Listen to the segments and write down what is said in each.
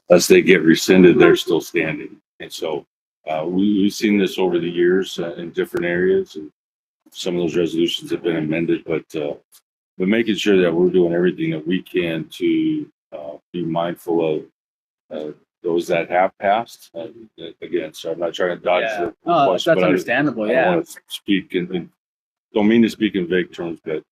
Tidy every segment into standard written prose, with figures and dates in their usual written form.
unless they get rescinded, they're still standing. And so we've seen this over the years in different areas, and some of those resolutions have been amended, but making sure that we're doing everything that we can to be mindful of those that have passed. Again, so I'm not trying to dodge the question, that's understandable. I don't want to speak and don't mean to speak in vague terms, but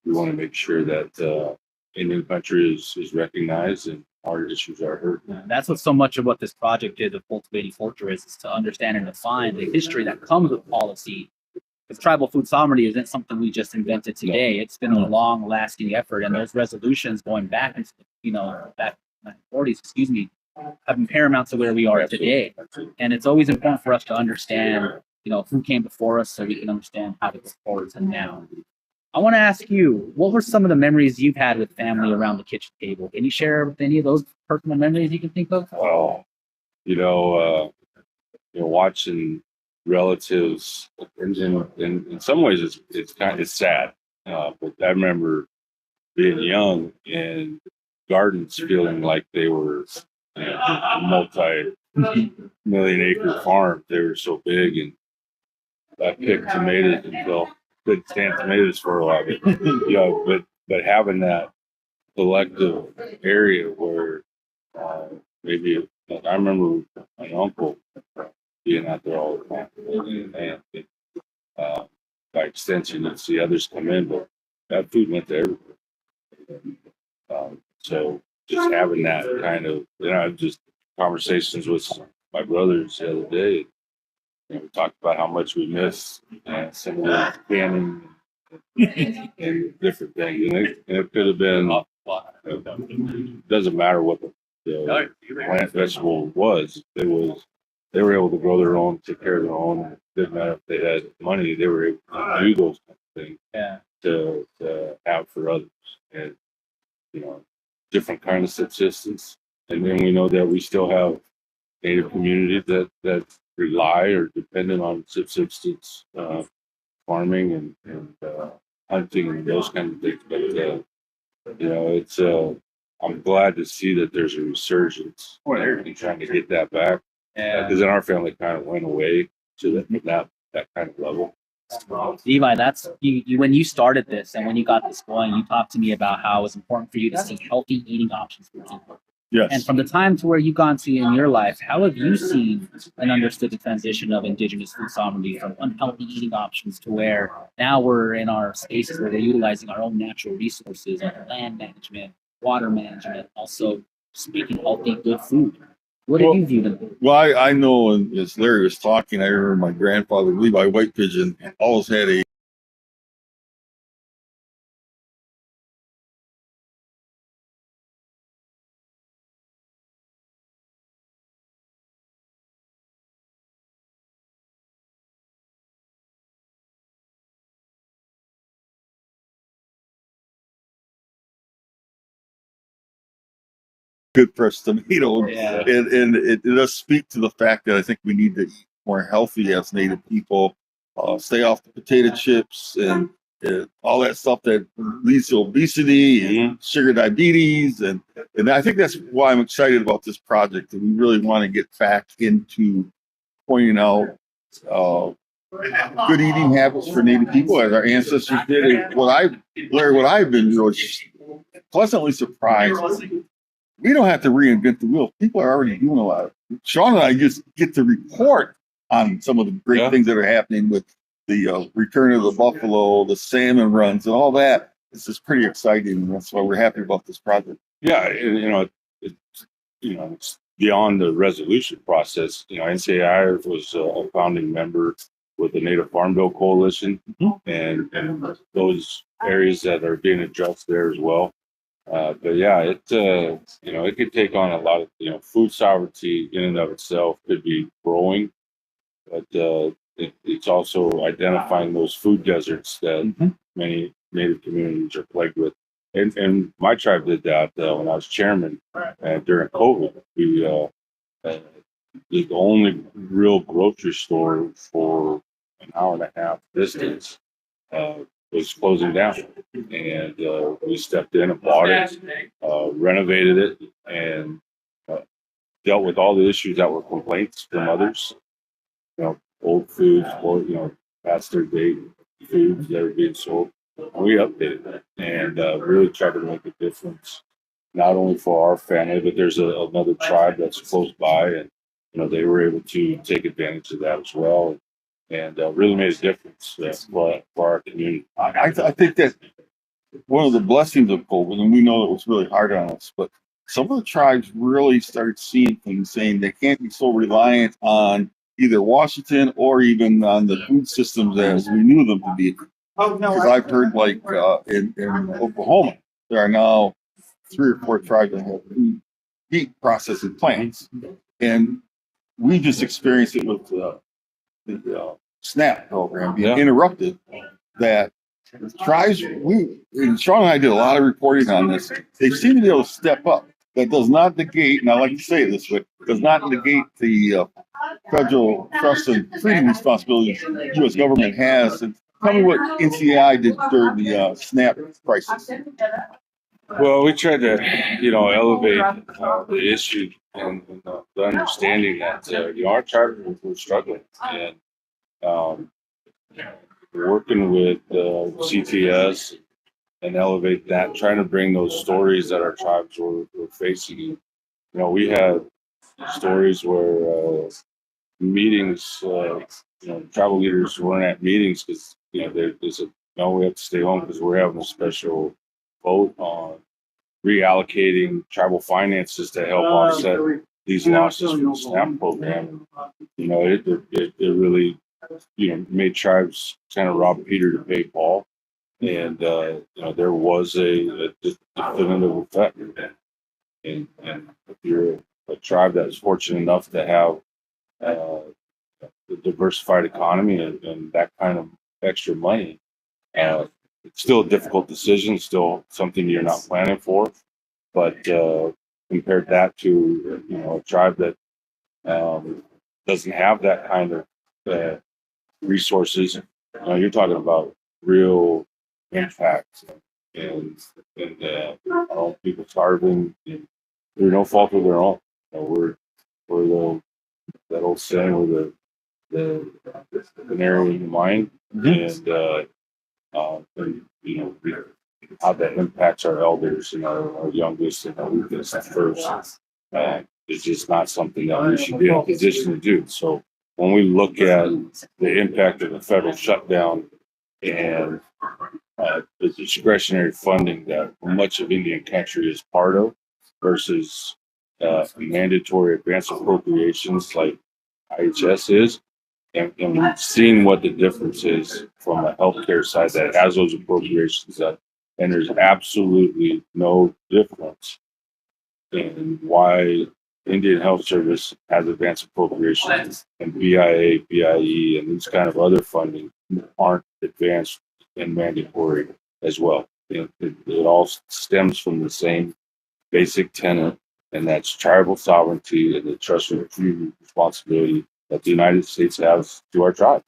we want to make sure that Indian country is recognized and our issues are heard. That's what so much of what this project did of Cultivating Culture is to understand and define the history that comes with policy. Because tribal food sovereignty isn't something we just invented today. It's been a long-lasting effort, and those resolutions going back into back in the 40s, have been paramount to where we are today. And it's always important for us to understand, who came before us, so we can understand how to go forward to now. I want to ask you, what were some of the memories you've had with family around the kitchen table? Can you share with any of those personal memories you can think of? Oh, watching relatives, in some ways it's sad. But I remember being young and gardens feeling like they were a multi-million acre farm. They were so big, and I picked tomatoes until couldn't stand tomatoes for a while. But having that collective area where maybe I remember my uncle being out there all the time, and by extension, you'd see others come in, but that food went to everybody. So just having that kind of, just conversations with my brothers the other day. We talked about how much we miss some of the canning and different things. And it could have been, it doesn't matter what the plant vegetable was. They were able to grow their own, take care of their own. It didn't matter if they had money, they were able to do those kind of things to have for others. And, different kind of subsistence. And then we know that we still have Native communities that rely or dependent on subsistence farming and hunting and those kinds of things. But it's I'm glad to see that there's a resurgence in trying to get that back. Because in our family, it kind of went away to that kind of level. Levi, that's you when you started this and when you got this going, you talked to me about how it was important for you to see healthy eating options for people. Yes. And from the time to where you've gone to in your life, how have you seen and understood the transition of Indigenous food sovereignty from unhealthy eating options to where now we're in our spaces where we're utilizing our own natural resources, like land management, water management, also speaking healthy, good food? What have you viewed them? Well, I know, and as Larry was talking, I remember my grandfather, Levi White Pigeon, always had a good fresh tomato. And it does speak to the fact that I think we need to eat more healthy as Native people, stay off the potato chips and all that stuff that leads to obesity and sugar diabetes. And I think that's why I'm excited about this project. And we really want to get back into pointing out good eating habits for Native people as our ancestors did. And what I've been really pleasantly surprised, we don't have to reinvent the wheel. People are already doing a lot of it. Shaun and I just get to report on some of the great things that are happening with the return of the buffalo, the salmon runs, and all that. This is pretty exciting, and that's why we're happy about this project. Yeah, it's beyond the resolution process. NCAI was a founding member with the Native Farm Bill Coalition, and those areas that are being addressed there as well. But yeah, it could take on a lot of, food sovereignty in and of itself could be growing, but it's also identifying those food deserts that many Native communities are plagued with. And my tribe did that when I was chairman during COVID. We the only real grocery store for an hour and a half distance was closing down. And we stepped in and bought it, renovated it, and dealt with all the issues that were complaints from others. Old foods, or past their date foods that are being sold. We updated that and really tried to make a difference, not only for our family, but there's another tribe that's close by, and they were able to take advantage of that as well, and really made a difference for our community. I think that one of the blessings of COVID, and we know it was really hard on us, but some of the tribes really started seeing things, saying they can't be so reliant on either Washington or even on the food systems as we knew them to be. Because I've heard, like in Oklahoma, there are now 3 or 4 tribes that have meat processing plants, and we just experienced it with the SNAP program being interrupted. That tribes, and Shaun and I did a lot of reporting on this. They seem to be able to step up. That does not negate, and I like to say it this way, does not negate the federal trust and freedom responsibilities the U.S. government has. And tell me what NCAI did during the SNAP crisis. Well, we tried to, elevate the issue and the understanding that our tribe were struggling, and working with CTS and elevate that, trying to bring those stories that our tribes were facing. We had stories where meetings, tribal leaders weren't at meetings because they said, no, we have to stay home because we're having a special vote on reallocating tribal finances to help offset these losses from the SNAP program. It really made tribes kind of rob Peter to pay Paul, and there was a definitive effect. And if you're a tribe that's fortunate enough to have a diversified economy and that kind of extra money, it's still a difficult decision, still something you're not planning for. But compared that to a tribe that doesn't have that kind of resources, you're talking about real impact and people starving through no fault of their own. We're that old saying, we're the canary in the mine, and how that impacts our elders and our youngest and our weakest at first. It's just not something that we should be in a position to do. So when we look at the impact of the federal shutdown and the discretionary funding that much of Indian country is part of versus mandatory advance appropriations like IHS is, and seeing what the difference is from a healthcare side that has those appropriations, and there's absolutely no difference in why Indian Health Service has advanced appropriations and BIA, BIE, and these kind of other funding aren't advanced and mandatory as well. It all stems from the same basic tenet, and that's tribal sovereignty and the trust and freedom responsibility that the United States has to our tribe.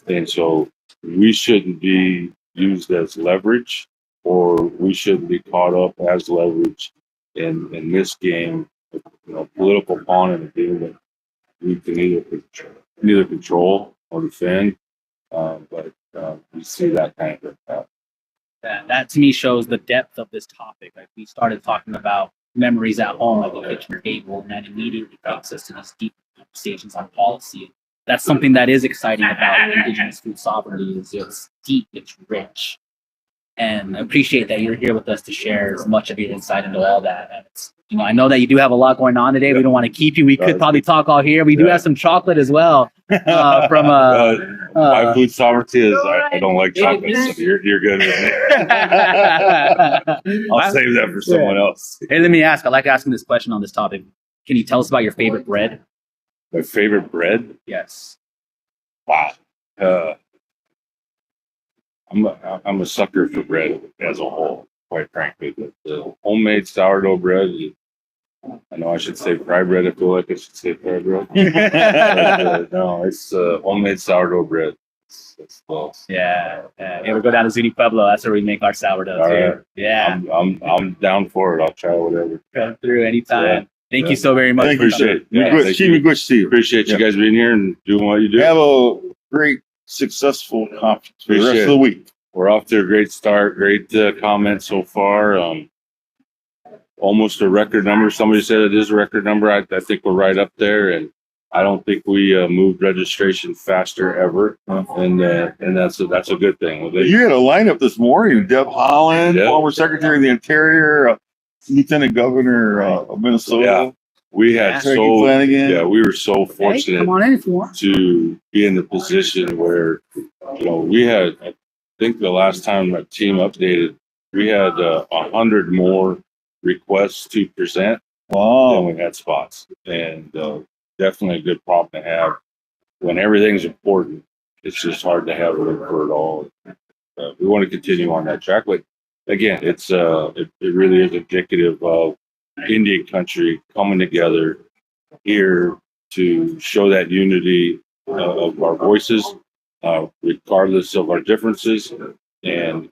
And so we shouldn't be used as leverage, or we shouldn't be caught up as leverage in this game, political pawn in a game that we can neither control or defend. But we see that kind of impact. That to me shows the depth of this topic. Like, we started talking about memories at home at the kitchen table, and that immediately takes us to these deep conversations on policy. That's something that is exciting about Indigenous food sovereignty. Is it's deep, it's rich, and I appreciate that you're here with us to share as much of your insight into all that. And it's, I know that you do have a lot going on today. We don't want to keep you. We could probably talk all here. We do have some chocolate as well from my food sovereignty is I don't like chocolate, so you're good with me. I'll save that for someone else. Hey, let me ask. I like asking this question on this topic. Can you tell us about your favorite bread? My favorite bread? Yes. Wow. I'm a sucker for bread as a whole, quite frankly. The homemade sourdough bread, I know I should say fry bread. I feel like I should say fry bread. But, no, it's homemade sourdough bread. It's close. Yeah. You ever go down to Zuni Pueblo? That's where we make our sourdough All too. right. Yeah. I'm down for it. I'll try whatever. Come through anytime. Yeah. Thank you so very much. Thank you, Appreciate it. Yeah, Thank Keep you. it good to see you. Appreciate you guys being here and doing what you do. Have a great, successful conference for the rest Appreciate of the week. We're off to a great start. Great comments so far. Almost a record number. Somebody said it is a record number. I think we're right up there, and I don't think we moved registration faster ever, and that's a good thing. You had a lineup this morning. Deb Haaland, Yeah. former Secretary of the Interior, Lieutenant Governor of Minnesota. Yeah. We had Peggy Flanagan. we were so Hey, fortunate come on in if you want. to be in the position where, we had, I think the last time my team updated, we had 100 more requests to present than Wow. we had spots, and definitely a good problem to have when everything's important. It's just hard to have room for it all. We want to continue on that track, but again, it really is indicative of Indian country coming together here to show that unity of our voices, regardless of our differences, and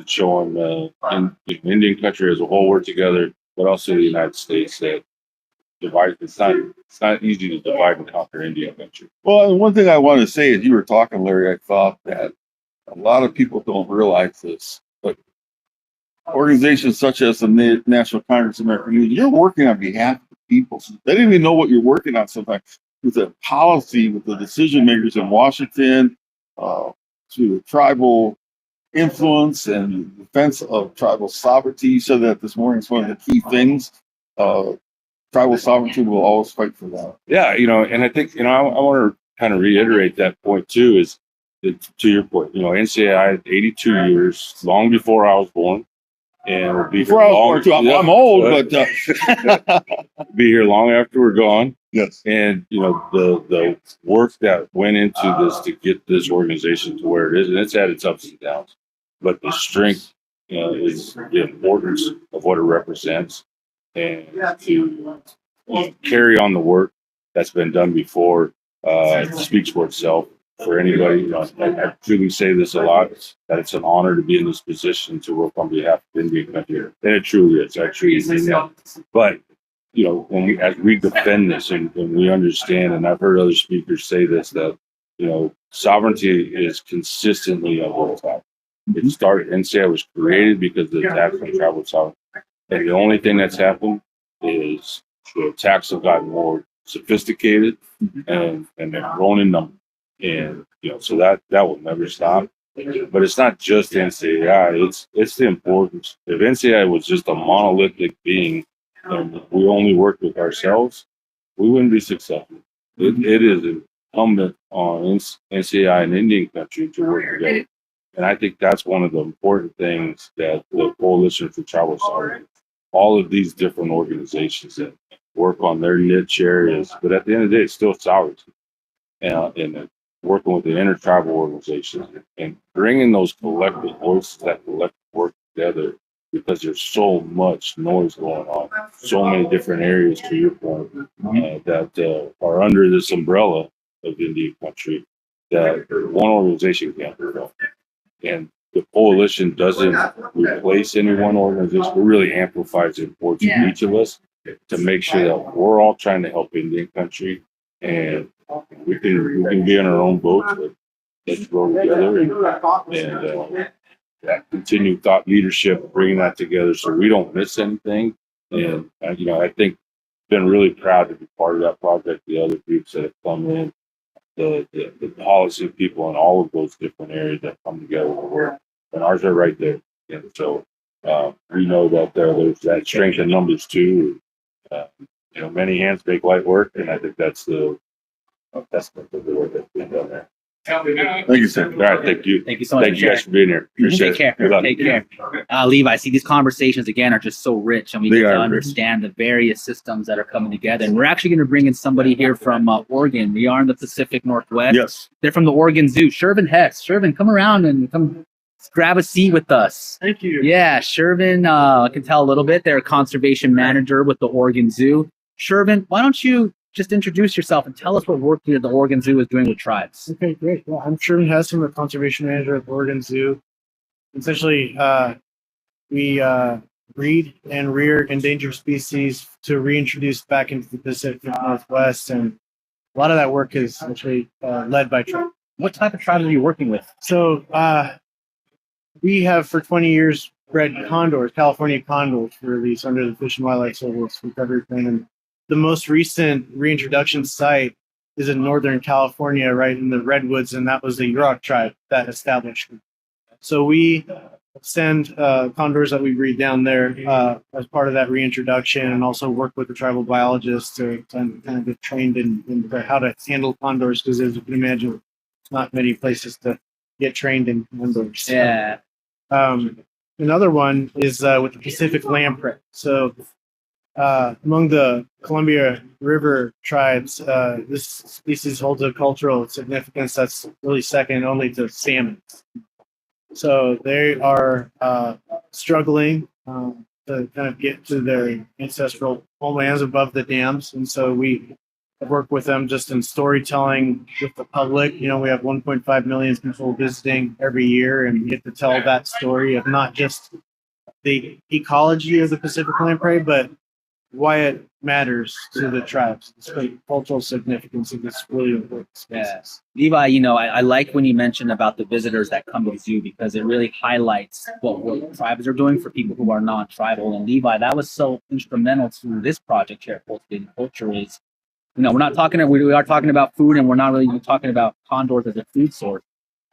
showing in Indian country as a whole we're together, but also the United States that divide. It's not easy to divide and conquer Indian country. Well, and one thing I want to say as you were talking, Larry, I thought that a lot of people don't realize this, but organizations such as the National Congress of American Indians, you're working on behalf of the people. They don't even know what you're working on sometimes with the policy, with the decision makers in Washington, to tribal influence and defense of tribal sovereignty. You said that this morning. It's one of the key things. Tribal sovereignty will always fight for that. Yeah, and I think, I want to kind of reiterate that point too, is that, to your point, NCAI, 82 years, long before I was born. And we'll be Before I was born, too. I'm old, but be here long after we're gone. yes. And the work that went into this to get this organization to where it is, and it's had its ups and downs, but the strength is the importance of what it represents, and to carry on the work that's been done before speaks for itself. For anybody, I truly say this a lot, that it's an honor to be in this position to work on behalf of Indian country, and it truly is. I truly mean that. But as we defend this and we understand, and I've heard other speakers say this, that sovereignty is consistently under attack. It started. NCAI was created because of the attacks on tribal sovereignty, and the only thing that's happened is the attacks have gotten more sophisticated and they've grown in number. And so that will never stop. But it's not just NCAI, it's the importance. If NCAI was just a monolithic being and we only worked with ourselves, we wouldn't be successful. It is incumbent on NCAI and Indian country to work together. And I think that's one of the important things that the Coalition for Tribal Sovereignty, all of these different organizations that work on their niche areas, but at the end of the day, it's still sovereignty. And working with the intertribal organizations and bringing those collective voices, that collective work together, because there's so much noise going on, so many different areas, to your point, that are under this umbrella of Indian country that one organization can't fulfill. And the coalition doesn't replace any one organization. It really amplifies the importance of each of us to make sure that we're all trying to help Indian country, and we can be in our own boats, but let's grow together and that continued thought leadership, bringing that together so we don't miss anything. And I think been really proud to be part of that project. The other groups that have come in, the policy people in all of those different areas that come together to work, and ours are right there. And so we know that there's that strength in numbers too. Many hands make light work, and I think that's the work that's been done there. Thank you, sir. All right, thank you. Thank you so much. Thank you guys for being here. Appreciate Take care. it. Good luck. Take care. Levi, see, these conversations again are just so rich, and we They get to are. understand the various systems that are coming together. And we're actually going to bring in somebody here from Oregon. We are in the Pacific Northwest. Yes. They're from the Oregon Zoo. Shervin Hess. Shervin, come around and come grab a seat with us. Thank you. Yeah, Shervin, I can tell a little bit. They're a conservation manager with the Oregon Zoo. Shervin, why don't you just introduce yourself and tell us what work the Oregon Zoo is doing with tribes? Okay, great. Well, I'm Shervin Heston, the conservation manager at the Oregon Zoo. Essentially, we breed and rear endangered species to reintroduce back into the Pacific Northwest, and a lot of that work is actually led by tribes. What type of tribes are you working with? So we have for 20 years bred condors, California condors, for release under the Fish and Wildlife Service recovery plan. And the most recent reintroduction site is in Northern California, right in the Redwoods, and that was the Yurok tribe that established it. So we send condors that we breed down there as part of that reintroduction, and also work with the tribal biologists to kind of get trained in how to handle condors, because as you can imagine, not many places to get trained in condors. Yeah. Another one is with the Pacific lamprey. So among the Columbia River tribes, this species holds a cultural significance that's really second only to salmon. So they are struggling to kind of get to their ancestral homelands above the dams. And so we work with them just in storytelling with the public. You know, we have 1.5 million people visiting every year, and we get to tell that story of not just the ecology of the Pacific lamprey, but why it matters to the tribes. It's the cultural significance of this really important species. Yeah. Levi, you know, I like when you mentioned about the visitors that come to the zoo, because it really highlights what tribes are doing for people who are non-tribal. And Levi, that was so instrumental to this project here at Cultivating Culture. Is, you know, we are talking about food, and we're not really even talking about condors as a food source,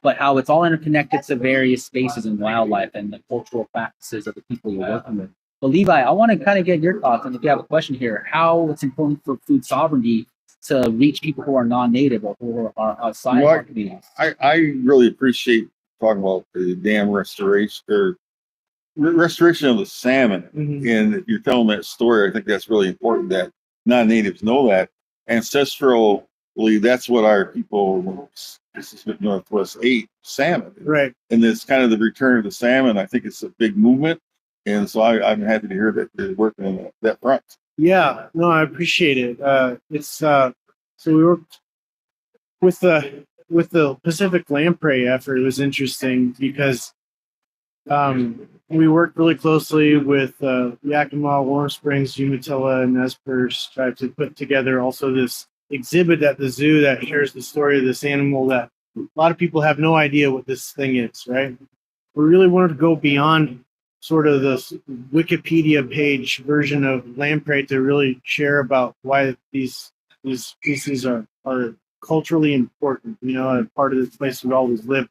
but how it's all interconnected to various spaces and wildlife and the cultural practices of the people you're working with. But Levi, I want to kind of get your thoughts, and if you have a question here, how it's important for food sovereignty to reach people who are non-native or who are outside of our communities. I really appreciate talking about the dam restoration or restoration of the salmon. Mhm. And you're telling that story. I think that's really important that non-natives know that. Ancestrally, that's what our people in the Pacific Northwest ate, salmon. Right. And it's kind of the return of the salmon. I think it's a big movement. And so I'm happy to hear that they're working on that front. Yeah, no, I appreciate it. It's so we worked with the Pacific lamprey effort. It was interesting because we worked really closely with Yakima, Warm Springs, Umatilla, and Nez Perce tribe to put together also this exhibit at the zoo that shares the story of this animal that a lot of people have no idea what this thing is, right? We really wanted to go beyond sort of this Wikipedia page version of lamprey to really share about why these species are culturally important, you know, and part of the place we always live.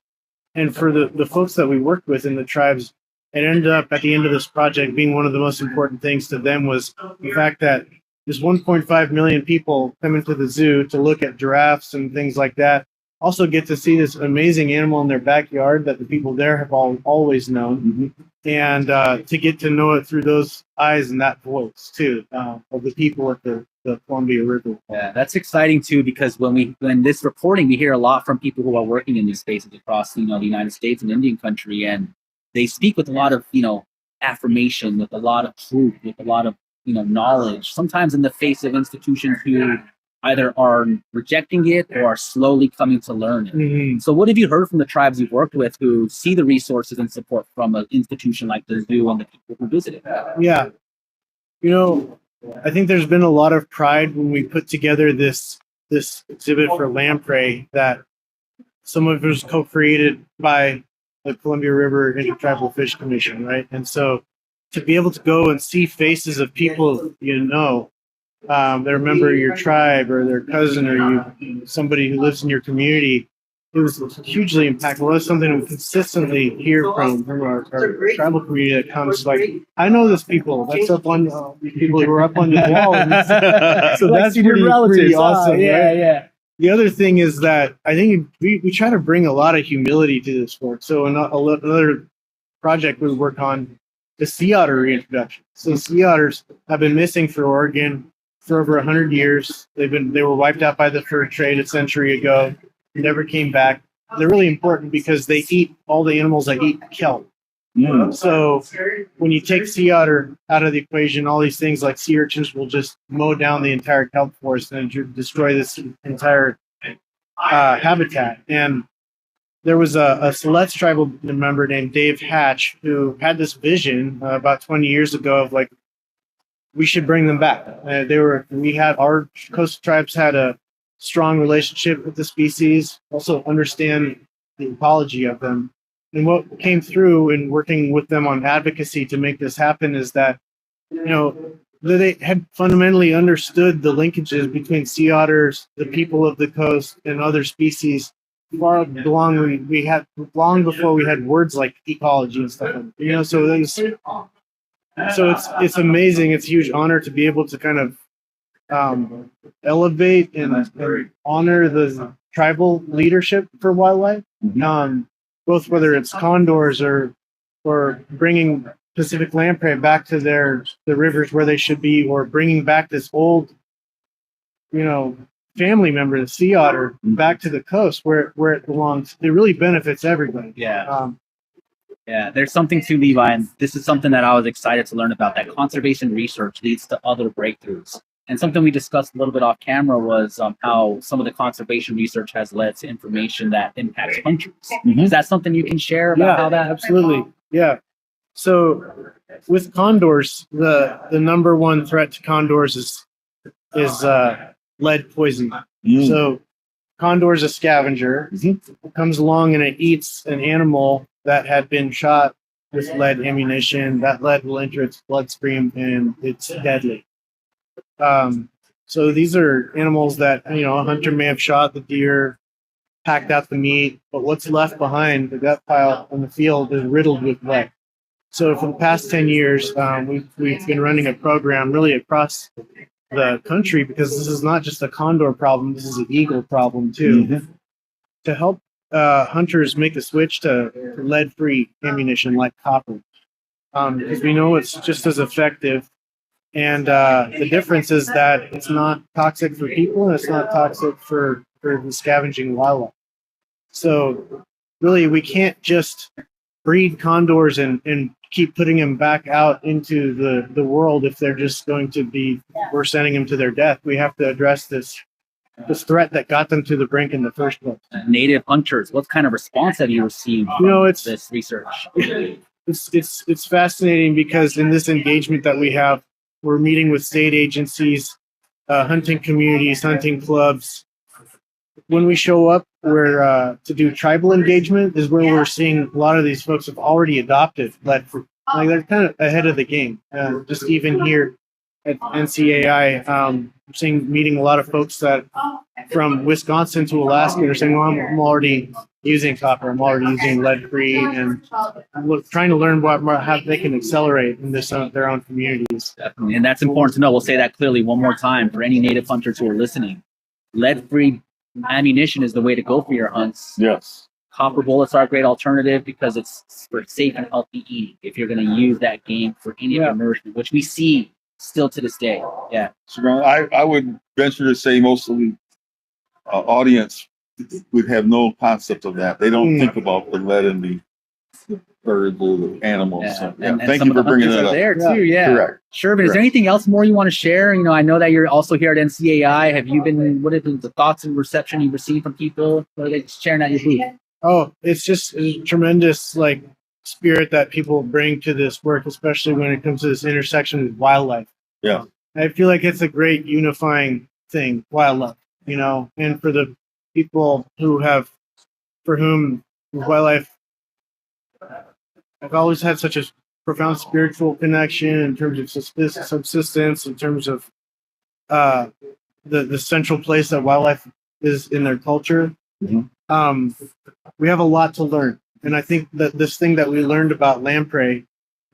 And for the folks that we worked with in the tribes, it ended up at the end of this project being one of the most important things to them was the fact that there's 1.5 million people coming to the zoo to look at giraffes and things like that. Also get to see this amazing animal in their backyard that the people there have always known. Mm-hmm. And to get to know it through those eyes and that voice too of the people at the Columbia River. Yeah, that's exciting too, because when this reporting, we hear a lot from people who are working in these spaces across, the United States and Indian country, and they speak with a lot of, affirmation, with a lot of truth, with a lot of, knowledge, sometimes in the face of institutions who either are rejecting it or are slowly coming to learn it. Mm-hmm. So what have you heard from the tribes you've worked with who see the resources and support from an institution like the zoo and the people who visit it? Yeah. I think there's been a lot of pride when we put together this exhibit for lamprey that some of it was co-created by the Columbia River Intertribal Fish Commission, right? And so to be able to go and see faces of people that remember your tribe or their cousin or somebody who lives in your community, it was hugely impactful. That's something we consistently hear from our tribal community that comes like, I know this people. That's up on people who are up on the wall. So that's pretty awesome. Yeah, right? yeah. The other thing is that I think we try to bring a lot of humility to this work. So another project we work on is sea otter reintroduction. So sea otters have been missing for Oregon for over 100 years. They were wiped out by the fur trade a century ago. Never came back. they're really important because they eat all the animals that eat kelp. So when you take sea otter out of the equation, all these things like sea urchins will just mow down the entire kelp forest and destroy this entire habitat. And there was a Siletz tribal member named Dave Hatch who had this vision about 20 years ago of like, we should bring them back. Our coastal tribes had a strong relationship with the species, also understand the ecology of them. And what came through in working with them on advocacy to make this happen is that, they had fundamentally understood the linkages between sea otters, the people of the coast, and other species long before we had words like ecology and stuff. So it's amazing. It's a huge honor to be able to kind of elevate and honor the tribal leadership for wildlife. Both whether it's condors or bringing Pacific lamprey back to the rivers where they should be, or bringing back this old, family member, the sea otter, back to the coast where it belongs. It really benefits everybody. Yeah. There's something to Levi, and this is something that I was excited to learn about, that conservation research leads to other breakthroughs. And something we discussed a little bit off camera was how some of the conservation research has led to information that impacts hunters. Is that something you can share about how that? Absolutely. Yeah. So with condors, the number one threat to condors is lead poisoning. So condor is a scavenger. It comes along and it eats an animal that had been shot with lead ammunition. That lead will enter its bloodstream and it's deadly. So these are animals that, a hunter may have shot the deer, packed out the meat, but what's left behind, the gut pile in the field, is riddled with lead. So for the past 10 years, we've been running a program really across the country, because this is not just a condor problem, this is an eagle problem too, to help hunters make the switch to lead-free ammunition like copper, because we know it's just as effective. And the difference is that it's not toxic for people and it's not toxic for the scavenging wildlife. So really, we can't just breed condors and keep putting them back out into the world if they're just going to be, we're sending them to their death. We have to address this threat that got them to the brink in the first place. Native hunters, what kind of response have you received from this research? It's fascinating, because in this engagement that we have, we're meeting with state agencies, hunting communities, hunting clubs. When we show up, we're to do tribal engagement is where we're seeing a lot of these folks have already adopted lead. Like, they're kind of ahead of the game. Just even here at NCAI, meeting a lot of folks that from Wisconsin to Alaska are saying, well, I'm already using copper, I'm already using lead-free, and trying to learn how they can accelerate in their own communities. Definitely. And that's important to know. We'll say that clearly one more time for any native hunters who are listening. Lead-free ammunition is the way to go for your hunts. Yes. Copper bullets are a great alternative because it's for safe and healthy eating if you're going to use that game for any of your nourishment, which we see still to this day. Yeah. So I would venture to say most of the audience would have no concept of that. They don't think about the lead in the birds or the animals. Yeah. So, And thank you for bringing that up. There too. Yeah. Correct. Shervin, is there anything else more you want to share? I know that you're also here at NCAI. What have been the thoughts and reception you've received from people? What are they sharing at your booth? Oh, it's just a tremendous spirit that people bring to this work, especially when it comes to this intersection with wildlife. Yeah. I feel like it's a great unifying thing, wildlife, and for the people for whom wildlife, I've always had such a profound spiritual connection in terms of subsistence, in terms of the central place that wildlife is in their culture. We have a lot to learn. And I think that this thing that we learned about lamprey,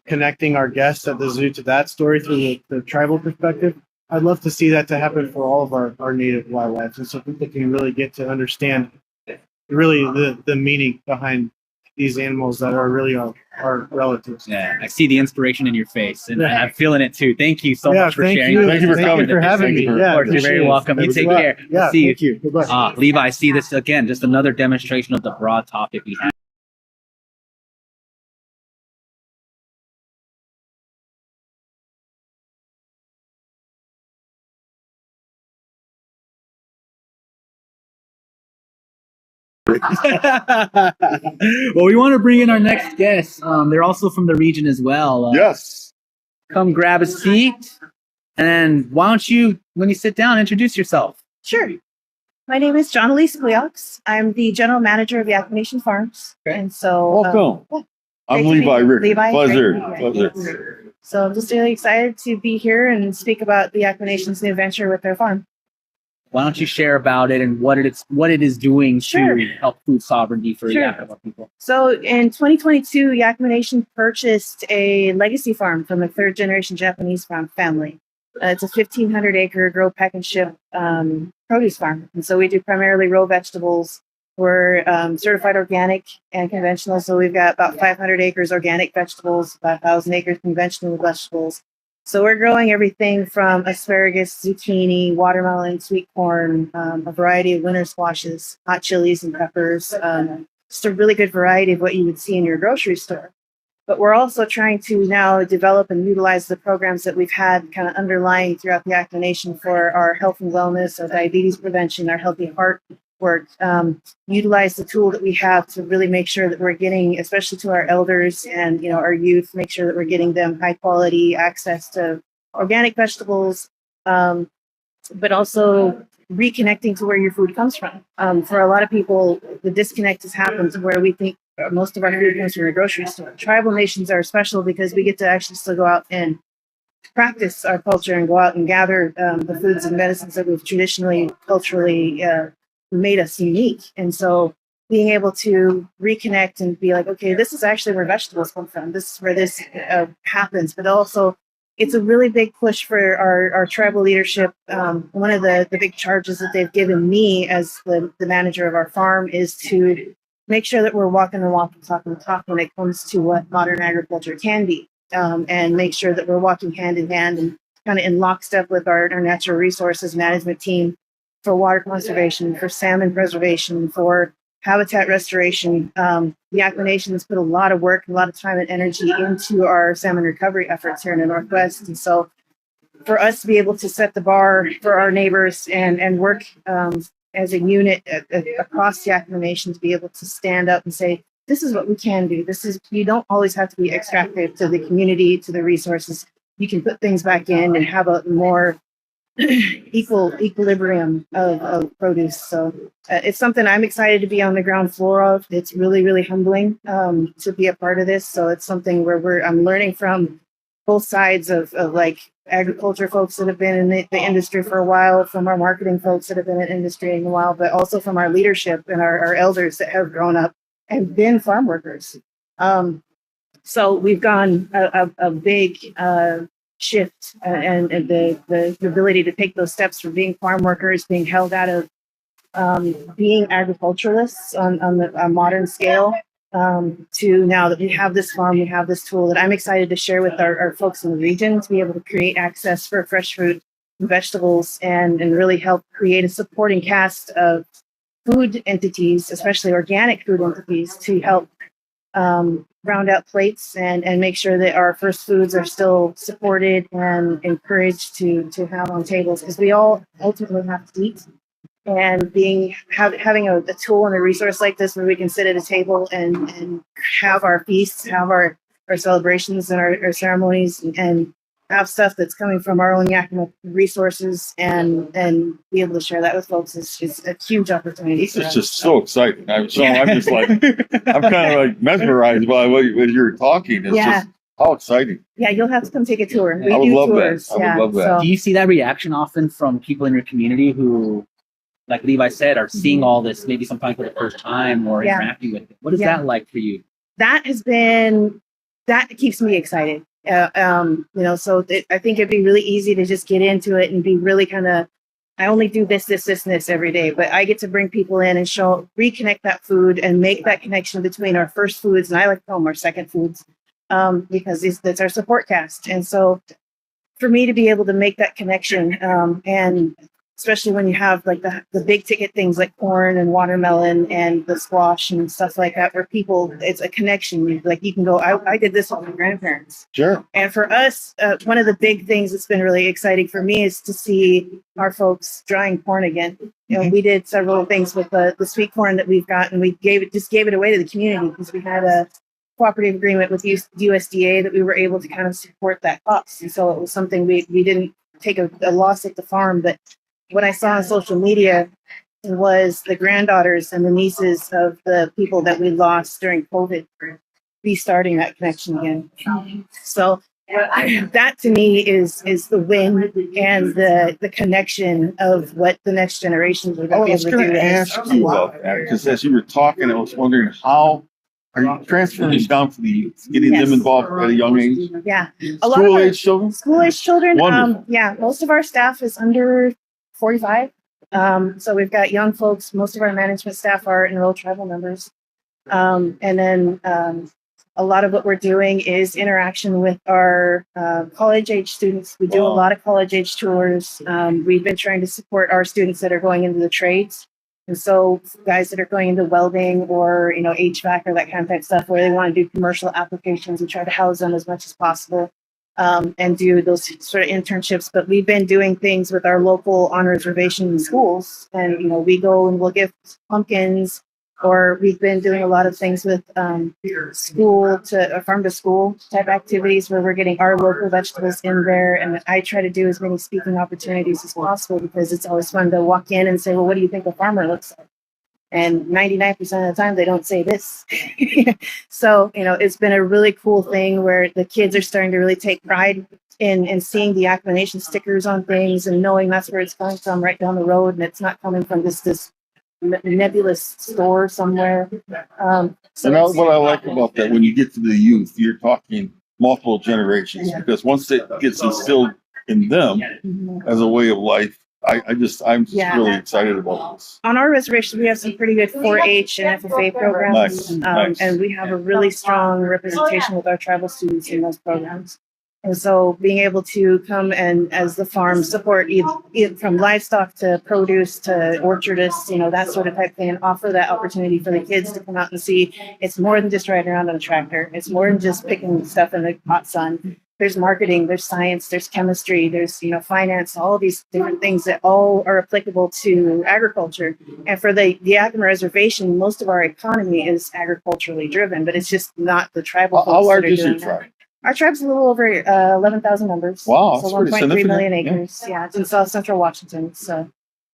connecting our guests at the zoo to that story through the tribal perspective, I'd love to see that to happen for all of our native wildlife. And so people can really get to understand really the meaning behind these animals that are really our relatives. Yeah, I see the inspiration in your face, and I'm feeling it too. Thank you so much for thank sharing. you. Thank you for coming. For having me. Thank you. Yeah, Of course, you're very welcome. You take care. Yeah, See thank you. Goodbye. Levi, I see this again, just another demonstration of the broad topic we have. Well, we want to bring in our next guest. They're also from the region as well. Yes. Come grab a seat. And why don't you, when you sit down, introduce yourself? Sure. My name is John Elise Cleox. I'm the general manager of Yak Nation Farms. Okay. And so Welcome. I'm great to Levi be- Rickert. Levi, Pleasure. great to be here. So I'm just really excited to be here and speak about the Yak Nation's new venture with their farm. Why don't you share about it and what it is doing Sure. to help food sovereignty for Sure. Yakama people? So in 2022, Yak Nation purchased a legacy farm from a third generation Japanese farm family. It's a 1,500 acre grow, pack, and ship produce farm. And so we do primarily raw vegetables. We're certified organic and conventional. So we've got about 500 acres organic vegetables, about 1,000 acres conventional vegetables. So we're growing everything from asparagus, zucchini, watermelon, sweet corn, a variety of winter squashes, hot chilies and peppers. Just a really good variety of what you would see in your grocery store. But we're also trying to now develop and utilize the programs that we've had kind of underlying throughout the Yak Nation for our health and wellness, our diabetes prevention, our healthy heart work. Utilize the tool that we have to really make sure that we're getting, especially to our elders and our youth, make sure that we're getting them high quality access to organic vegetables, but also reconnecting to where your food comes from. For a lot of people, the disconnect has happened to where we think most of our food comes from a grocery store. Tribal nations are special because we get to actually still go out and practice our culture and go out and gather the foods and medicines that we've traditionally, culturally made us unique. And so being able to reconnect and be like, okay, this is actually where vegetables come from. This is where this happens. But also, it's a really big push for our tribal leadership. One of the big charges that they've given me as the manager of our farm is to make sure that we're walking the walk and talking the talk when it comes to what modern agriculture can be, and make sure that we're walking hand in hand and kind of in lockstep with our natural resources management team for water conservation, for salmon preservation, for habitat restoration. The Yak Nation has put a lot of work, a lot of time and energy into our salmon recovery efforts here in the Northwest. And so for us to be able to set the bar for our neighbors and work as a unit across the Yak Nation to be able to stand up and say, this is what we can do. You don't always have to be extractive to the community, to the resources. You can put things back in and have a more equilibrium of produce. So it's something I'm excited to be on the ground floor of. It's really, really humbling to be a part of this. So it's something where I'm learning from both sides of like agriculture folks that have been in the industry for a while, from our marketing folks that have been in the industry in a while, but also from our leadership and our elders that have grown up and been farm workers. So we've gone a big shift and the ability to take those steps from being farm workers, being held out of being agriculturalists on a modern scale, to now that we have this farm, we have this tool that I'm excited to share with our folks in the region to be able to create access for fresh fruit and vegetables and really help create a supporting cast of food entities, especially organic food entities, to help round out plates and make sure that our first foods are still supported and encouraged to have on tables, because we all ultimately have to eat. And having a tool and a resource like this where we can sit at a table and have our feasts, have our celebrations and our ceremonies, and have stuff that's coming from our own Yakima resources and be able to share that with folks is a huge opportunity. It's just so exciting. I'm just like, I'm kind of like mesmerized by what you're talking. It's just how exciting. Yeah, you'll have to come take a tour. We I would do love tours. that. I would love that. Do you see that reaction often from people in your community who, like Levi said, are seeing all this maybe sometimes for the first time or interacting with it? What is that like for you? That keeps me excited. So I think it'd be really easy to just get into it and be really kind of I only do this, and this every day, but I get to bring people in and reconnect that food and make that connection between our first foods, and I like to call them our second foods, because that's our support cast. And so for me to be able to make that connection, and especially when you have like the big ticket things like corn and watermelon and the squash and stuff like that, where people, it's a connection. Like you can go, I did this with my grandparents. Sure. And for us, one of the big things that's been really exciting for me is to see our folks drying corn again. You know, we did several things with the sweet corn that we've got, and we gave it away to the community because we had a cooperative agreement with USDA that we were able to kind of support that cost. And so it was something we didn't take a loss at the farm, but what I saw on social media was the granddaughters and the nieces of the people that we lost during COVID restarting that connection again. So that to me is the win and the connection of what the next generations are I going to was be able going to do. to ask you about that because as you were talking, I was wondering how are you transferring this down to the youth, getting them involved at a young age? Yeah. School age children? School age children. Wonderful. Yeah, most of our staff is under 45. So we've got young folks. Most of our management staff are enrolled tribal members. And then a lot of what we're doing is interaction with our college age students. We do a lot of college age tours. We've been trying to support our students that are going into the trades. And so guys that are going into welding or, you know, HVAC or that kind of type stuff where they want to do commercial applications, we try to house them as much as possible. And do those sort of internships. But we've been doing things with our local on reservation schools. And, you know, we go and we'll give pumpkins, or we've been doing a lot of things with farm to school type activities where we're getting our local vegetables in there. And I try to do as many speaking opportunities as possible because it's always fun to walk in and say, well, what do you think a farmer looks like? And 99% of the time, they don't say this. So, you know, it's been a really cool thing where the kids are starting to really take pride in seeing the acclimation stickers on things and knowing that's where it's coming from right down the road. And it's not coming from this nebulous store somewhere. So what I like about that, when you get to the youth, you're talking multiple generations because once it gets instilled in them as a way of life, I'm just really excited about this. On our reservation, we have some pretty good 4-H and FFA programs, Nice. And we have a really strong representation with our tribal students in those programs. And so being able to come and as the farm support either from livestock to produce to orchardists, you know, that sort of type thing, and offer that opportunity for the kids to come out and see it's more than just riding around on a tractor. It's more than just picking stuff in the hot sun. There's marketing, there's science, there's chemistry, there's, you know, finance, all of these different things that all are applicable to agriculture. And for the Yakima Reservation, most of our economy is agriculturally driven, but it's just not the tribal folks. How large that are is your doing tribe? that. Our tribe's a little over 11,000 members. Wow, so that's pretty 1.3 million significant. acres. Yeah, it's in South Central Washington. So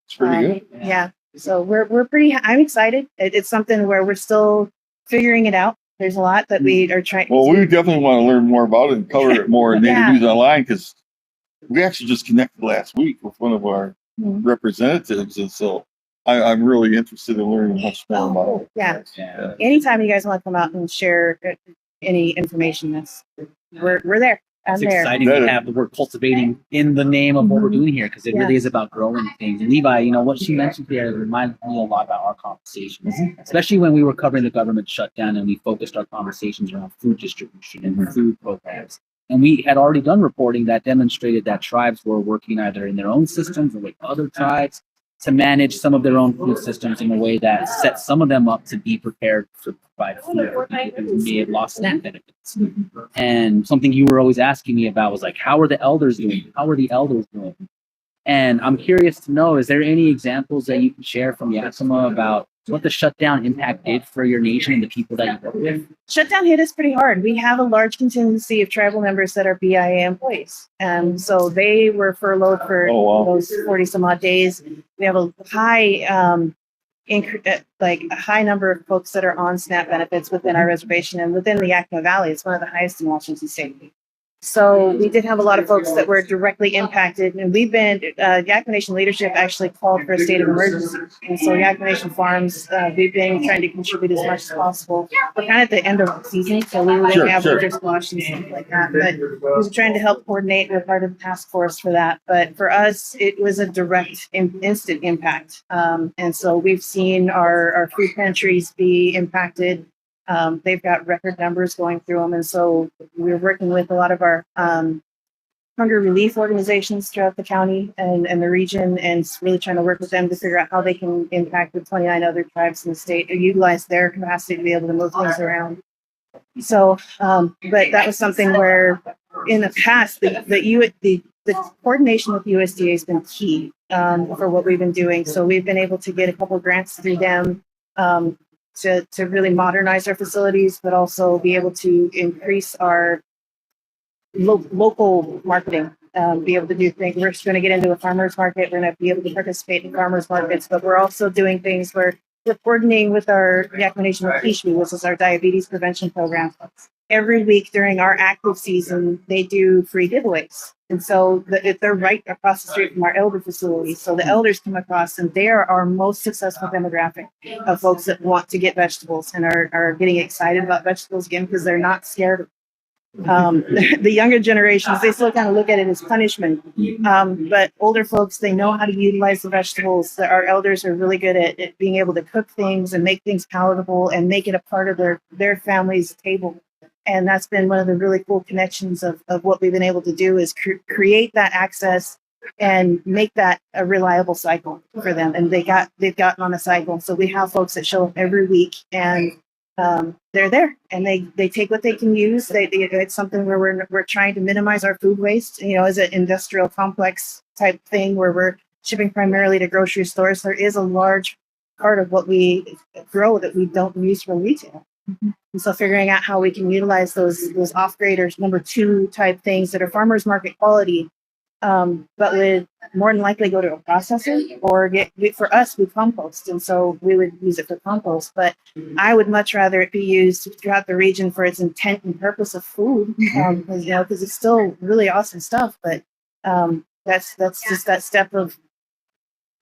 It's pretty good. yeah. So we're pretty. I'm excited. It's something where we're still figuring it out. There's a lot that we are trying. Well, we definitely want to learn more about it and cover it more in Native News Online because we actually just connected last week with one of our representatives, and so I'm really interested in learning much more about it. Yeah. Anytime you guys want to come out and share any information, we're there. It's exciting to have the word cultivating in the name of what we're doing here because it really is about growing things. And Levi, you know, what she mentioned there reminds me a lot about our conversations, especially when we were covering the government shutdown and we focused our conversations around food distribution and food programs. And we had already done reporting that demonstrated that tribes were working either in their own systems or with other tribes to manage some of their own food systems in a way that sets some of them up to be prepared to provide food for people who may have lost SNAP benefits. And something you were always asking me about was like, how are the elders doing? How are the elders doing? And I'm curious to know, is there any examples that you can share from Yakima about what the shutdown impact did for your nation and the people that you work with? Shutdown hit us pretty hard. We have a large contingency of tribal members that are BIA employees. So they were furloughed for those 40 some odd days. We have a high, a high number of folks that are on SNAP benefits within our reservation and within the Yakima Valley. It's one of the highest in Washington State. So we did have a lot of folks that were directly impacted, and we've been Yakima Nation leadership actually called for a state of emergency, and so Yakima Nation Farms, we've been trying to contribute as much as possible. We're kind of at the end of the season, so we were going to have winter squash and stuff like that, but we were trying to help coordinate. We're part of the task force for that, but for us, it was a direct, instant impact, and so we've seen our food pantries be impacted. They've got record numbers going through them. And so we're working with a lot of our hunger relief organizations throughout the county and the region, and really trying to work with them to figure out how they can impact the 29 other tribes in the state or utilize their capacity to be able to move things around. So, but that was something where in the past, the coordination with USDA has been key for what we've been doing. So we've been able to get a couple grants through them to really modernize our facilities, but also be able to increase our local marketing, be able to do things. We're just going to get into a farmer's market. We're going to be able to participate in farmers markets, but we're also doing things where we're coordinating with our Yakima Nation Wakishmi, which is our diabetes prevention program. Every week during our active season, they do free giveaways. And so they're right across the street from our elder facility. So the elders come across, and they are our most successful demographic of folks that want to get vegetables and are getting excited about vegetables again because they're not scared of the younger generations, they still kind of look at it as punishment. But older folks, they know how to utilize the vegetables. Our elders are really good at being able to cook things and make things palatable and make it a part of their family's table. And that's been one of the really cool connections of what we've been able to do is create that access and make that a reliable cycle for them. And they've gotten on a cycle. So we have folks that show up every week, and they're there, and they take what they can use. It's something where we're trying to minimize our food waste. As an industrial complex type thing where we're shipping primarily to grocery stores, there is a large part of what we grow that we don't use for retail. Mm-hmm. And so figuring out how we can utilize those off-graders, number two type things that are farmers market quality, but would more than likely go to a processor or for us, we compost. And so we would use it for compost, but I would much rather it be used throughout the region for its intent and purpose of food, because it's still really awesome stuff. But that's just that step of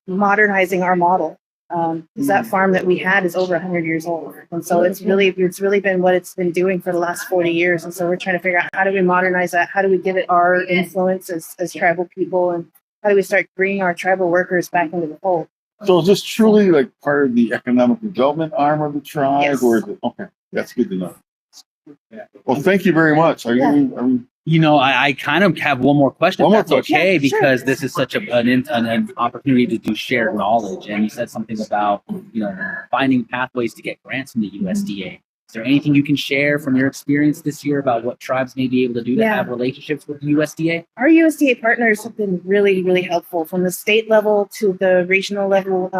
modernizing our model. Because that farm that we had is over 100 years old. And so it's really been what it's been doing for the last 40 years. And so we're trying to figure out how do we modernize that? How do we give it our influence as tribal people? And how do we start bringing our tribal workers back into the fold? So is this truly like part of the economic development arm of the tribe? Yes. Or is it, okay, that's good to know. Yeah. Well, thank you very much. I kind of have one more question. That's okay, yeah, because sure. This is such an opportunity to do shared knowledge. And you said something about, finding pathways to get grants from the USDA. Is there anything you can share from your experience this year about what tribes may be able to do to have relationships with the USDA? Our USDA partners have been really, really helpful from the state level to the regional level.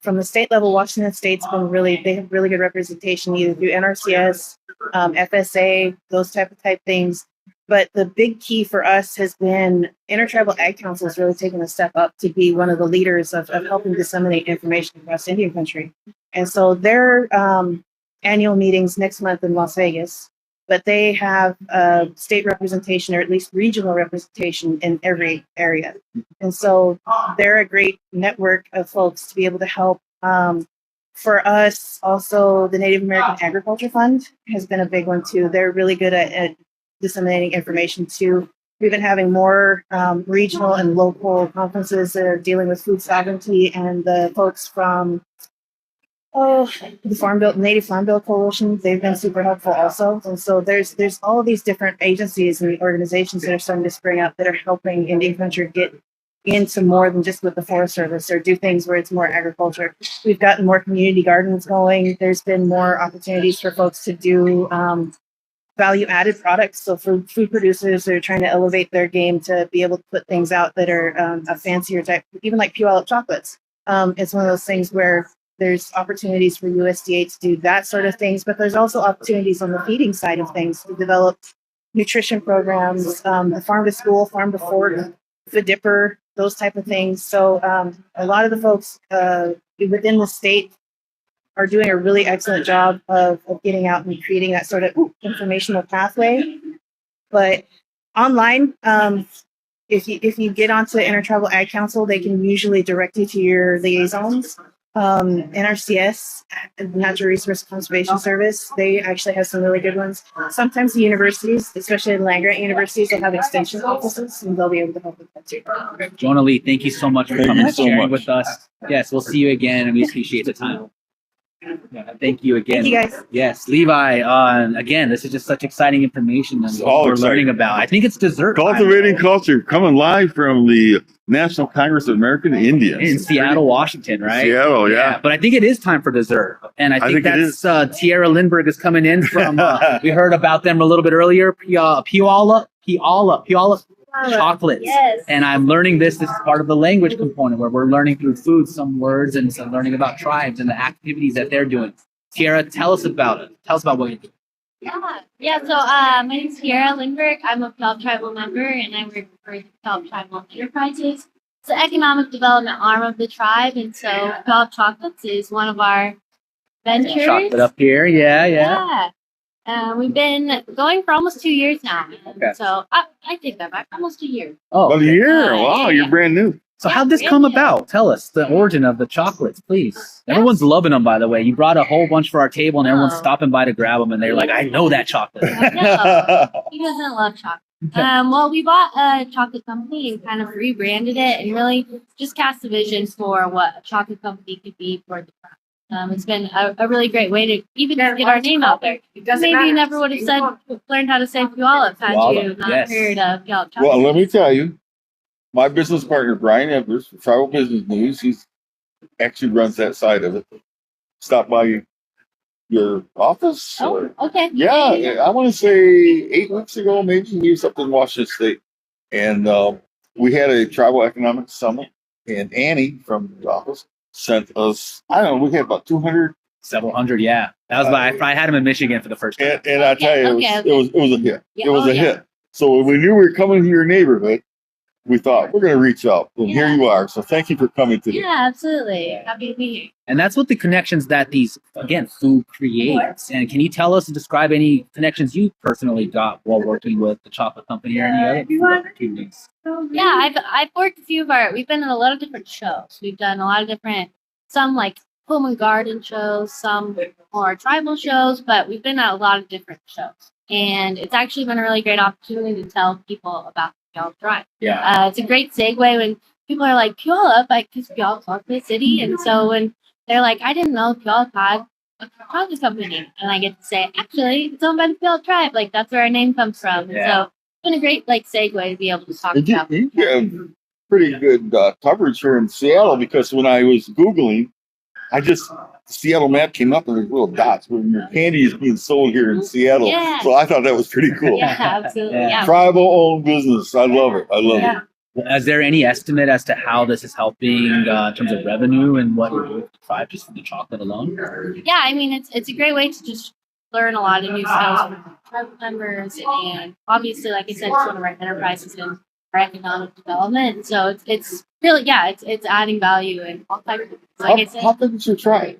From the state level, Washington State's been they have really good representation either through NRCS, FSA, those type things. But the big key for us has been Intertribal Ag Council has really taken a step up to be one of the leaders of helping disseminate information across Indian country. And so their annual meetings next month in Las Vegas, but they have state representation or at least regional representation in every area. And so they're a great network of folks to be able to help. For us, also, the Native American Agriculture Fund has been a big one too. They're really good at disseminating information too. We've been having more regional and local conferences that are dealing with food sovereignty, and the folks from the Native Farm Bill Coalition, they've been super helpful also. And so there's all of these different agencies and organizations that are starting to spring up that are helping Indian country get into more than just with the Forest Service or do things where it's more agriculture. We've gotten more community gardens going. There's been more opportunities for folks to do value added products. So for food producers that are trying to elevate their game to be able to put things out that are a fancier type, even like Puyallup chocolates. It's one of those things where there's opportunities for USDA to do that sort of things, but there's also opportunities on the feeding side of things to develop nutrition programs, the farm to school, farm to fork, the dipper, those type of things. So a lot of the folks within the state are doing a really excellent job of getting out and creating that sort of informational pathway. But online. If you get onto Intertribal Ag Council, they can usually direct you to your liaisons. NRCS, Natural Resource Conservation Service, they actually have some really good ones. Sometimes the universities, especially the land grant universities, will have extension offices, and they'll be able to help with that too. Jonah Lee, thank you so much for Thank coming you and so sharing much. with us. Yes, we'll see you again, and we appreciate the time. Yeah, thank you again. Thank you, guys. Yes, Levi. Again, this is just such exciting information It's that all we're exciting. learning about. I think it's dessert time. Cultivating Culture, coming live from the National Congress of American Indians. In Seattle, Washington, right? Seattle, yeah. But I think it is time for dessert. And I think think it that's Tierra Lindbergh is coming in from, we heard about them a little bit earlier, Puyallup chocolates. Yes. And I'm learning this is part of the language component where we're learning through food some words and some learning about tribes and the activities that they're doing. Tierra, tell us about it. Tell us about what you're doing. Yeah. So my name is Tierra Lindbergh. I'm a Puyallup tribal member, and I work for the Puyallup Tribal Enterprises. It's the economic development arm of the tribe, and so Puyallup Chocolates is one of our ventures. Chocolate up here. Yeah. We've been going for almost 2 years now. Okay. So I take that back. Almost a year. Oh, Well, okay. yeah, wow, you're brand new. So how'd this come about? Tell us the origin of the chocolates, please. Everyone's loving them, by the way. You brought a whole bunch for our table, and everyone's Oh. stopping by to grab them, and they're like, "I know that chocolate." I know. He doesn't love chocolate. Well, we bought a chocolate company and kind of rebranded it and really just cast a vision for what a chocolate company could be for the tribe. It's been a really great way to even just get our name out there. Maybe you never would have learned how to say Puyallup had you not yes. heard of Puyallup chocolate. Well, let me tell you, my business partner, Brian Evers, from Tribal Business News, he's actually runs that side of it. Stop by your office. Oh, okay. Yeah, I want to say 8 weeks ago, maybe he was up in Washington State. And we had a tribal economic summit, and Annie from the office sent us, I don't know, we had about 200. Several hundred, yeah. That was I had him in Michigan for the first time. And I tell you, Okay. it was a hit. Yeah, It was oh, a yeah. hit. So when we knew we were coming to your neighborhood, we thought we're going to reach out. And here Yeah. you are. So thank you for coming today. Yeah, absolutely. Happy to be here. And that's what the connections that these, again, food creates. And can you tell us and describe any connections you personally got while working with the chocolate company or any other food opportunities? Yeah, I've worked a few of we've been in a lot of different shows. We've done a lot of different, some like home and garden shows, some more tribal shows, but we've been at a lot of different shows. And it's actually been a really great opportunity to tell people about the Puyallup tribe. Yeah. It's a great segue when people are like, Puyallup, because Puyallup's a big city. And so when they're like, I didn't know Puyallup had a chocolate company. And I get to say, actually, it's owned by the Puyallup tribe. Like, that's where our name comes from. And Yeah. so it's been a great segue to be able to talk And about you have pretty good coverage here in Seattle, because when I was Googling, the Seattle map came up and there's little dots where your candy is being sold here in Seattle. Yeah. So I thought that was pretty cool. Yeah, absolutely. Yeah. Yeah. Tribal owned business. I love it. I love Yeah. it. Is there any estimate as to how this is helping in terms of revenue and what you're doing with the tribe just from the chocolate alone? Yeah, I mean, it's a great way to just learn a lot of new skills from tribal members, and obviously, like I said, it's one of our enterprises in our economic development. So it's really, it's adding value in all types of things. Like I said, How big is your tribe?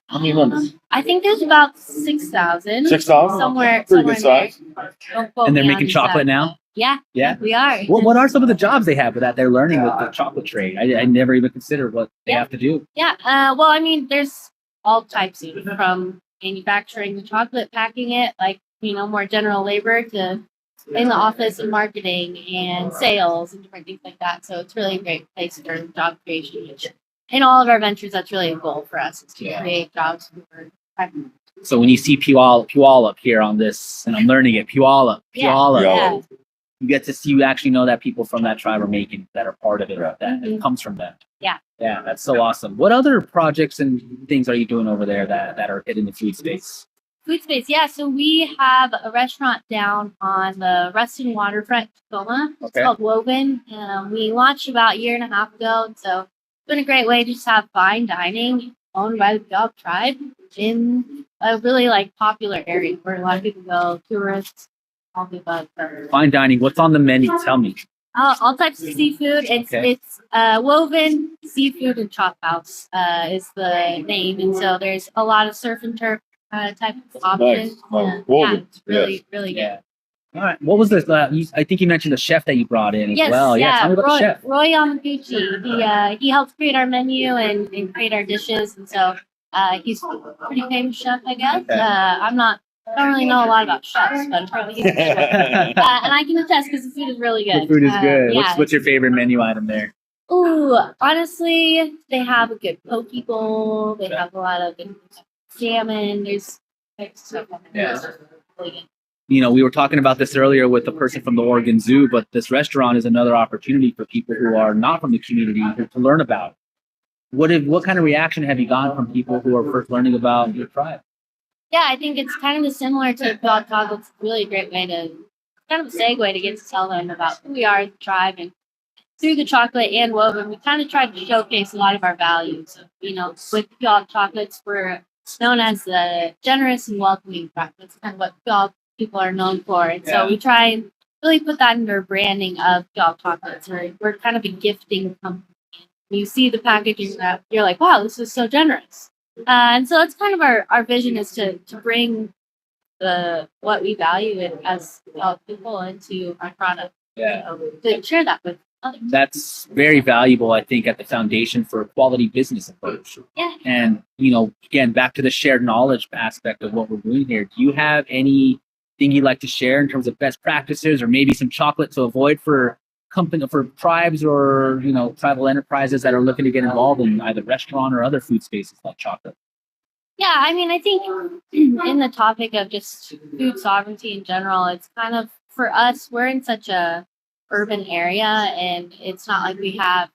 How many members? I think there's about 6,000. 6,000? Somewhere, Pretty somewhere good size. in there. Don't quote And they're me making on chocolate that. now? Yeah, Yeah. we are. What are some of the jobs they have that they're learning with the chocolate trade? I never even considered what they have to do. Yeah. Well, I mean, there's all types of, from manufacturing the chocolate, packing it, like, more general labor, to in the office and marketing and sales and different things like that. So it's really a great place for job creation. Which in all of our ventures, that's really a goal for us, is to Yeah. create jobs for So when you see Puyallup here on this, and I'm learning it, Puyallup, Yeah. you get to see, you actually know that people from that tribe are making, that are part of it, that it comes from them. Yeah. Yeah, that's so awesome. What other projects and things are you doing over there that are hitting the food space? Food space, yeah. So we have a restaurant down on the Ruston waterfront, Tacoma. It's Okay. called Woven. We launched about a year and a half ago, and so it's been a great way to just have fine dining owned by the Puyallup tribe in a really popular area where a lot of people go, tourists, all the above. Fine dining, what's on the menu? Tell me. All types of seafood. It's Woven Seafood and Chop House is the name, and so there's a lot of surf and turf type of options. Nice. Woven. Yeah, it's really good. Yeah. All right. What was this? I think you mentioned the chef that you brought in as Yes, well. Yeah, yeah, tell me about the chef. Roy Yamaguchi. He helped create our menu and create our dishes, and so he's a pretty famous chef, I guess. Okay. I don't really know a lot about chefs, but apparently he's a chef. And I can attest because the food is really good. The food is good. Yeah. What's your favorite menu item there? Ooh, honestly, they have a good poke bowl. They have a lot of good salmon. There's stuff on there. Yeah. It's really good. You know, we were talking about this earlier with the person from the Oregon Zoo, but this restaurant is another opportunity for people who are not from the community to learn about. What kind of reaction have you gotten from people who are first learning about your tribe? Yeah, I think it's kind of similar to Dog Talk. It's really a great way to, kind of a segue to get to tell them about who we are as a tribe. And through the chocolate and woven, we kind of tried to showcase a lot of our values. You know, with Dog Chocolates, we're known as the generous and welcoming tribe. That's kind of what Dog people are known for. And so we try and really put that into our branding of Dog Chocolates. We're kind of a gifting company. When you see the packaging, you're like, wow, this is so generous. And so that's kind of our vision, is to bring what we value as people into our product. Yeah. To share that with others. That's very valuable, I think, at the foundation for a quality business approach. Yeah. And, you know, again, back to the shared knowledge aspect of what we're doing here. Do you have anything you'd like to share in terms of best practices, or maybe some chocolate to avoid for tribes or, you know, tribal enterprises that are looking to get involved in either restaurant or other food spaces like chocolate? Yeah, I mean, I think in the topic of just food sovereignty in general, it's kind of, for us, we're in such a urban area, and it's not like we have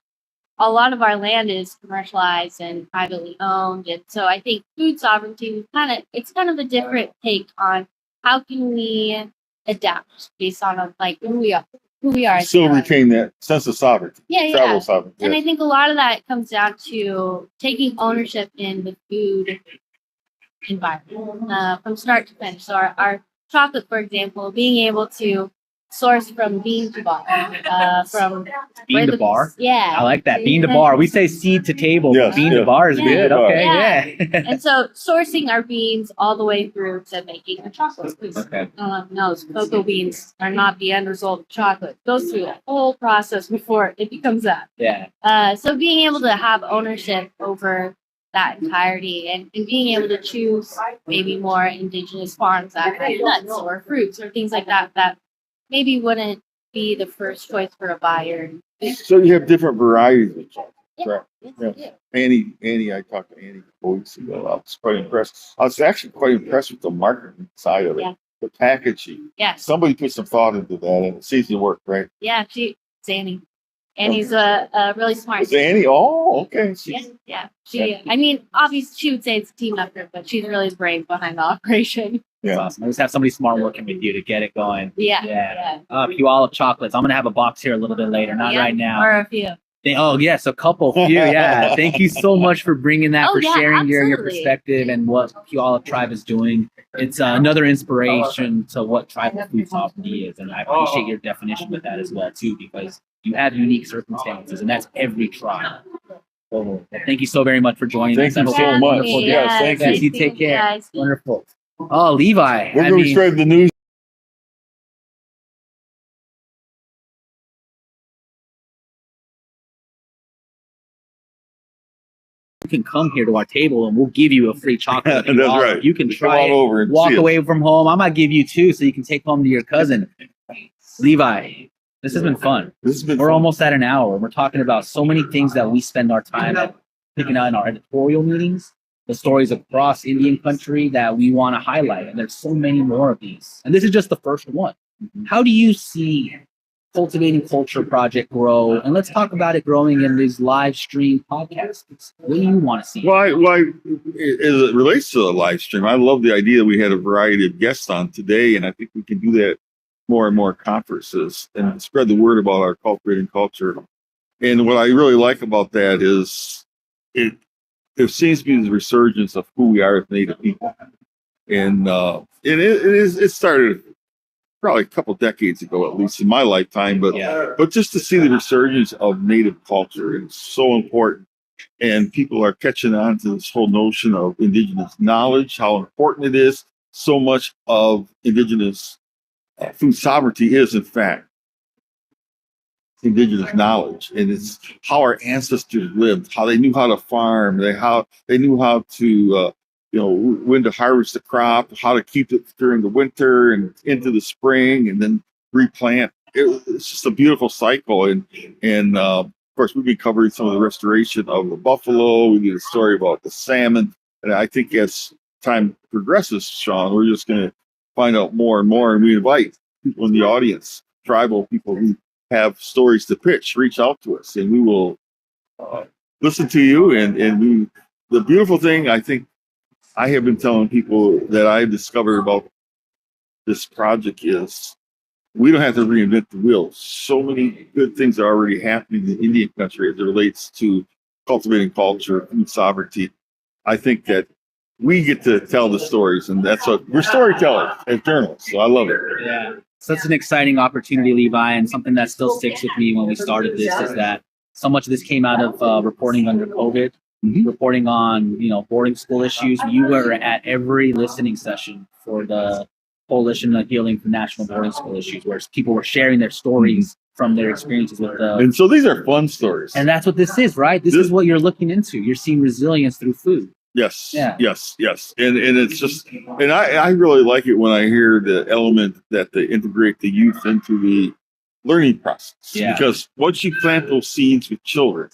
a lot of our land is commercialized and privately owned. And so I think food sovereignty it's kind of a different take on how can we adapt based on like who we are. Still retain that sense of sovereignty. Yeah. Travel sovereignty. And Yes. I think a lot of that comes down to taking ownership in the food environment from start to finish. So our chocolate, for example, being able to source from bean to bar, from Bean to bar? Yeah, I like that. Bean to bar. We say seed to table. Yes, Bean yeah. to bar is Yeah. good. Okay, Yeah. yeah. And so sourcing our beans all the way through to making the chocolate. Okay. Cocoa beans are not the end result of chocolate. It goes through the whole process before it becomes that. Yeah. So being able to have ownership over that entirety and being able to choose maybe more indigenous farms that have nuts or fruits or things like that maybe wouldn't be the first choice for a buyer. So you have different varieties of chocolate. Yeah. Right. Yes, Yeah. Annie, I talked to Annie a couple weeks ago. I was quite impressed. I was actually quite impressed with the marketing side of it. Yeah. The packaging. Yes. Somebody put some thought into that, and it seems to work, right? Yeah, it's Annie. Annie's a really smart. Is Annie? Oh, okay. Yeah. I mean, obviously she would say it's a team effort, but she's really the brain behind the operation. That's Yeah. awesome. I just have somebody smart working with you to get it going. Yeah. Puyallup chocolates. I'm gonna have a box here a little bit later, not right now. Or a few. Yes, a couple, few. Yeah. Thank you so much for bringing that, for sharing your absolutely. perspective and what Puyallup Tribe is doing. It's another inspiration to what tribal food sovereignty is, and I appreciate your definition with that as well too, because you have unique circumstances, and that's every tribe. So, thank you so very much for joining Thank us. you That was so a much. wonderful day. Yes, thank Yes, you. you take care. Guys. Wonderful. Oh, Levi. We're going to spread the news. You can come here to our table and we'll give you a free chocolate. That's right. You can Just try come on over it, and walk see us. away from home. I might give you two so you can take home to your cousin. Levi, this has been fun. This has been We're fun. almost at an hour. We're talking about so many things that we spend our time at, picking out in our editorial meetings, the stories across Indian country that we want to highlight. And there's so many more of these. And this is just the first one. How do you see Cultivating Culture project grow? And let's talk about it growing in these live stream podcasts. What do you want to see? Why, as it relates to the live stream, I love the idea that we had a variety of guests on today, and I think we can do that more and more conferences and spread the word about our cultivating culture. And what I really like about that is there seems to be this resurgence of who we are as Native people, and it started probably a couple decades ago, at least in my lifetime. But just to see the resurgence of Native culture is so important, and people are catching on to this whole notion of Indigenous knowledge, how important it is. So much of Indigenous food sovereignty is, in fact, indigenous knowledge, and it's how our ancestors lived, how they knew how to farm, they knew how to when to harvest the crop, how to keep it during the winter and into the spring, and then replant. It's just a beautiful cycle, and of course we've been covering some of the restoration of the buffalo. We did a story about the salmon, and I think as time progresses, Shaun, we're just going to find out more and more, and we invite people in the audience, tribal people who have stories to pitch, reach out to us, and we will listen to you. And the beautiful thing I think I have been telling people that I've discovered about this project is we don't have to reinvent the wheel. So many good things are already happening in Indian country as it relates to cultivating culture, food sovereignty. I think that we get to tell the stories, and that's what we're storytellers as journalists. So I love it. Yeah. Such an exciting opportunity, Levi, and something that still sticks with me when we started this is that so much of this came out of reporting under COVID, reporting on boarding school issues. You were at every listening session for the Coalition of Healing for National Boarding School Issues, where people were sharing their stories from their experiences with the. And so these are fun stories. And that's what this is, right? This is what you're looking into. You're seeing resilience through food. Yes. Yeah. Yes. And it's just, and I really like it when I hear the element that they integrate the youth into the learning process. Yeah. Because once you plant those seeds with children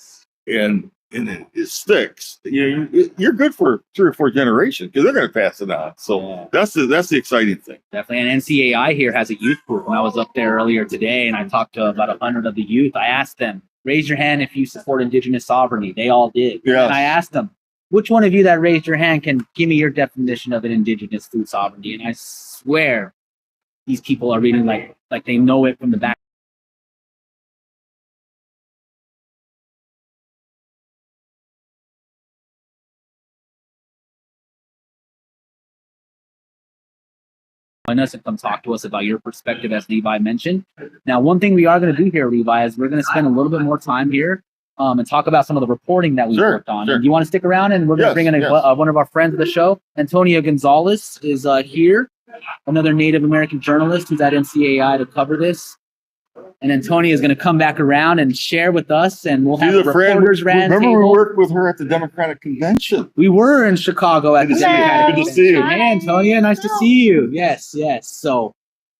and it sticks, you're good for 3 or 4 generations because they're going to pass it on. So that's the exciting thing. Definitely. And NCAI here has a youth group. When I was up there earlier today and I talked to about 100 of the youth, I asked them, raise your hand if you support Indigenous sovereignty. They all did. Yes. And I asked them, which one of you that raised your hand can give me your definition of an Indigenous food sovereignty? And I swear these people are reading like they know it from the back. Join us and come talk to us about your perspective, as Levi mentioned. Now, one thing we are going to do here, Levi, is we're going to spend a little bit more time here and talk about some of the reporting that we worked on. Sure. And you want to stick around, and we're going to bring in one of our friends of the show. Antonia Gonzales is here, another Native American journalist who's at NCAI to cover this. And Antonia is going to come back around and share with us, and we'll have a reporters roundtable. Remember, we worked with her at the Democratic Convention. We were in Chicago at the Democratic Good to see you. Hey, Antonia, nice to see you. Yes. So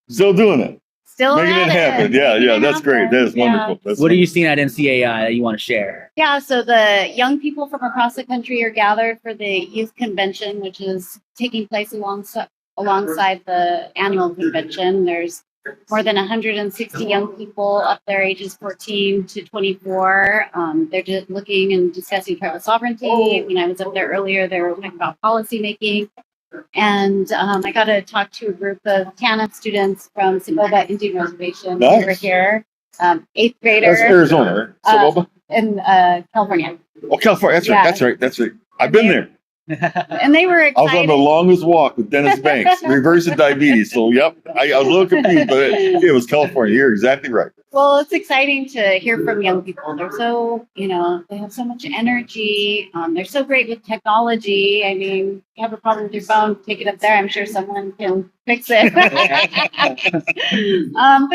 still doing it. Still making it happen. Yeah, that's great. That is wonderful. What are you seeing at NCAI that you want to share? Yeah, so the young people from across the country are gathered for the youth convention, which is taking place alongside the annual convention. There's more than 160 young people up there, ages 14 to 24. They're just looking and discussing tribal sovereignty. When I was up there earlier, they were talking about policy making. And I got to talk to a group of TANF students from Sagoba Indian Reservation who were here, 8th graders. That's Arizona, right? Sagoba? In California. Oh, California. That's right. I've been there. And they were excited. I was on the longest walk with Dennis Banks, reversing diabetes. So, yep, I was a little confused, but it was California. You're exactly right. Well, it's exciting to hear from young people. They're so, they have so much energy. They're so great with technology. I mean, you have a problem with your phone, take it up there. I'm sure someone can fix it. But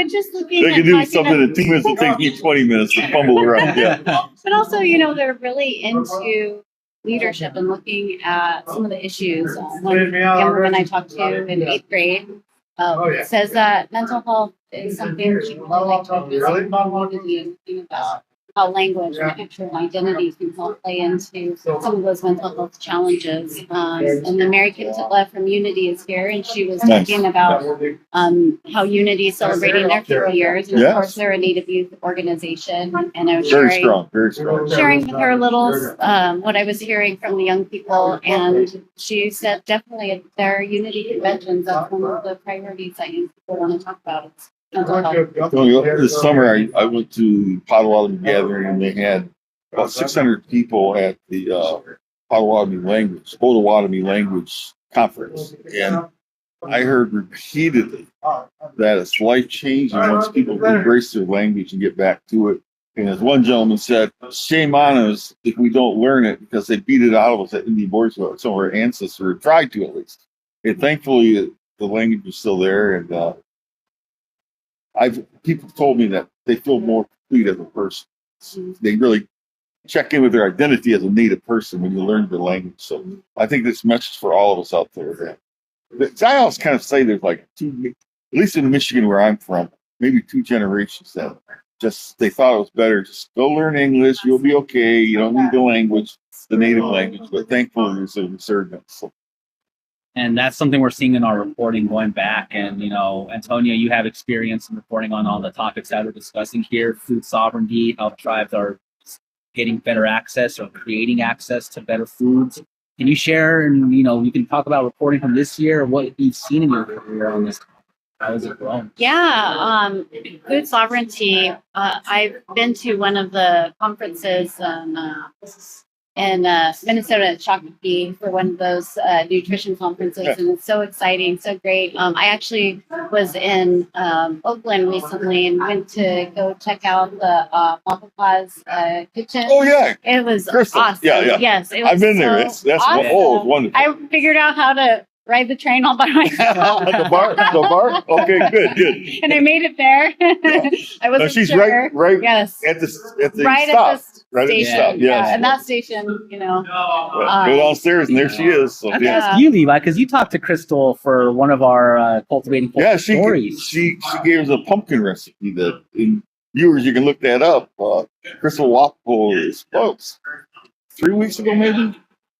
just looking they can do something in 2 minutes. It takes me 20 minutes to fumble around. Yeah. But also, they're really into leadership and looking at some of the issues. One young woman I talked to in 8th grade says that mental health is something she would like to address in the community and think about how language and actual identity can help play into some of those mental health challenges. And the Mary Kintla from Unity is here, and she was talking about how Unity is celebrating their 50 years. And of course, they're a Native youth organization. And I was very strong. Sharing with her a little what I was hearing from the young people. And she said definitely at their Unity conventions, that's one of the priorities that young people want to talk about. This summer, I went to Potawatomi gathering, and they had about 600 people at the Potawatomi language conference, and I heard repeatedly that it's life-changing once people embrace their language and get back to it. And as one gentleman said, shame on us if we don't learn it, because they beat it out of us at Indian Boys Club. Some of our ancestors tried to, at least. And thankfully, the language is still there, and People told me that they feel more complete as a person. They really check in with their identity as a Native person when you learn the language. So I think this message for all of us out there. I always kind of say there's like two, at least in Michigan where I'm from, maybe 2 generations that just they thought it was better. Just go learn English, you'll be okay. You don't need the language, the native language. But thankfully, there's a resurgence. So. And that's something we're seeing in our reporting going back. And, Antonia, you have experience in reporting on all the topics that we're discussing here. Food sovereignty, how tribes are getting better access or creating access to better foods. Can you share, and, you can talk about reporting from this year, what you've seen in your career on this? How has it grown? Yeah, food sovereignty. I've been to one of the conferences in Minnesota at Shakopee for one of those nutrition conferences, and it's so exciting, so great. I actually was in Oakland recently and went to go check out the Wapapa's kitchen. Oh yeah, it was Crystal. awesome. Yeah. Yes, it was I've been there. so That's awesome. wonderful. I figured out how to ride the train all by myself. the bar. Okay, good. And I made it there. I wasn't she's sure. right. Yes. At the Right stop. at the Right station. at the stop. Yes. Yeah, and that station, Go downstairs and there she is. So, I have to ask you, Levi, because you talked to Crystal for one of our cultivating culture stories. She gave us a pumpkin recipe that, in viewers, you can look that up. Crystal Waffle is 3 weeks ago, maybe.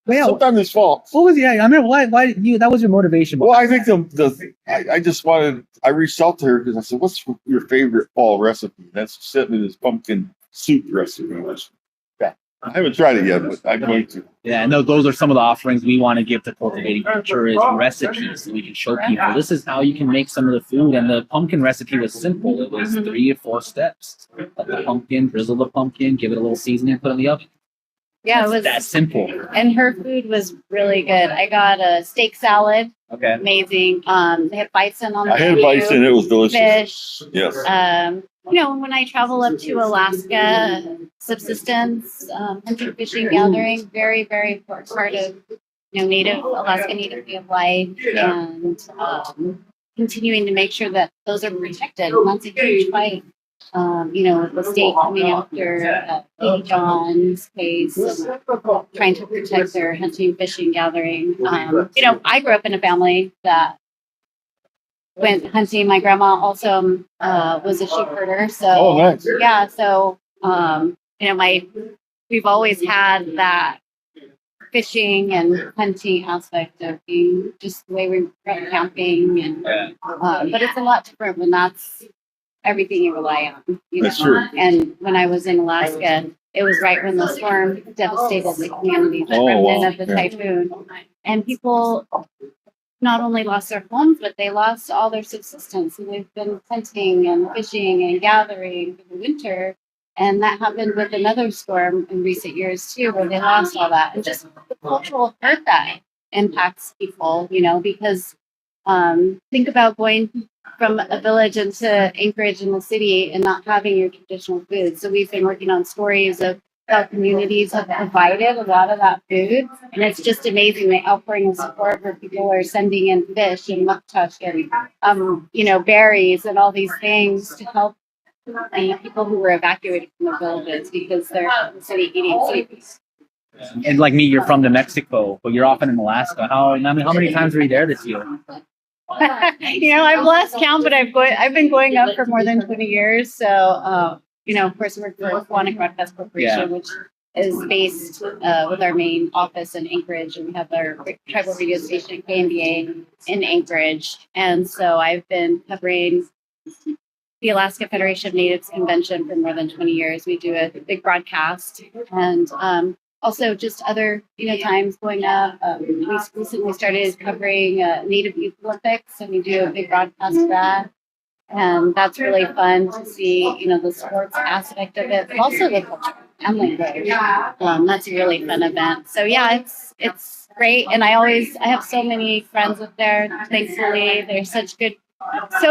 Yeah. Sometime this fall. What was I remember why that was your motivation? Well, I think I reached out to her because I said, "What's your favorite fall recipe?" That's sitting in this pumpkin soup recipe. I haven't tried it yet, but I'm going to. Yeah, no, those are some of the offerings we want to give to Cultivating Culture is recipes so we can show people this is how you can make some of the food. And the pumpkin recipe was simple. It was 3 or 4 steps. Cut the pumpkin, drizzle the pumpkin, give it a little seasoning, put it in the oven. Yeah, it was that simple. And her food was really good. I got a steak salad. Okay. Amazing. They had bison on the menu. I had bison. It was delicious. Fish. Yes. When I travel up to Alaska, subsistence, hunting, fishing, gathering, very, very important part of Alaska Native way of life, and continuing to make sure that those are protected. And that's a huge fight. With the state coming after Lady John's case, and trying to protect their hunting, fishing, gathering. I grew up in a family that went hunting. My grandma also was a sheep herder. So, nice. Yeah. So, we've always had that fishing and hunting aspect of being just the way we grew up camping. And, but it's a lot different when that's everything you rely on. That's true. And when I was in Alaska, it was right when the storm devastated the community, the remnant of the typhoon. And people not only lost their homes, but they lost all their subsistence. And they've been hunting and fishing and gathering for the winter. And that happened with another storm in recent years too, where they lost all that. And just the cultural hurt that impacts people, because think about going from a village into Anchorage in the city and not having your traditional food. So we've been working on stories of how communities have provided a lot of that food. And it's just amazing the outpouring of support where people are sending in fish and muktush and, berries and all these things to help the people who were evacuated from their villages because they're in the city eating city. And like me, you're from New Mexico, but you're often in Alaska. How many times were you there this year? I've lost count, but I've been going up for more than 20 years. So, of course, we're for Quantic Broadcast Corporation, which is based with our main office in Anchorage, and we have our tribal radio station KNBA in Anchorage. And so I've been covering the Alaska Federation of Natives Convention for more than 20 years. We do a big broadcast, and also just other times going up. We recently started covering Native Youth Olympics, and we do a big broadcast for that. And that's really fun to see, the sports aspect of it, but also the culture and language. That's a really fun event. So yeah, it's great. And I have so many friends up there. Thankfully, they're so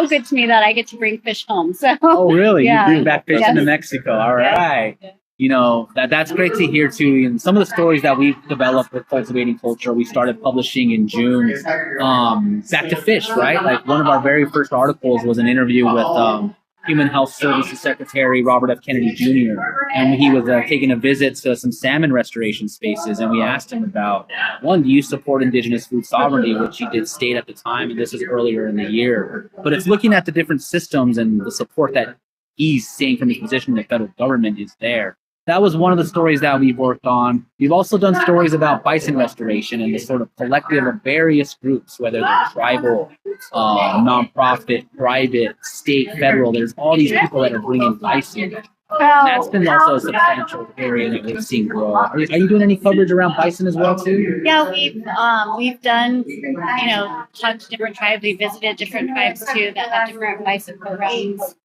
good to me that I get to bring fish home. So. Oh, really? Yeah. You bring back fish into Mexico. All right. That's great to hear too. And some of the stories that we've developed with Cultivating Culture, we started publishing in June. Back to fish, right? Like one of our very first articles was an interview with Human Health Services Secretary Robert F. Kennedy Jr. And he was taking a visit to some salmon restoration spaces, and we asked him about, one, do you support Indigenous food sovereignty, which he did state at the time, and this is earlier in the year. But it's looking at the different systems and the support that he's seeing from his position in the federal government is there. That was one of the stories that we've worked on. We've also done stories about bison restoration and the sort of collective of various groups, whether they're tribal, nonprofit, private, state, federal. There's all these people that are bringing bison. And that's been also a substantial area that we've seen grow. Are you doing any coverage around bison as well too? Yeah, we've done, talked to different tribes. We visited different tribes too that have different bison programs.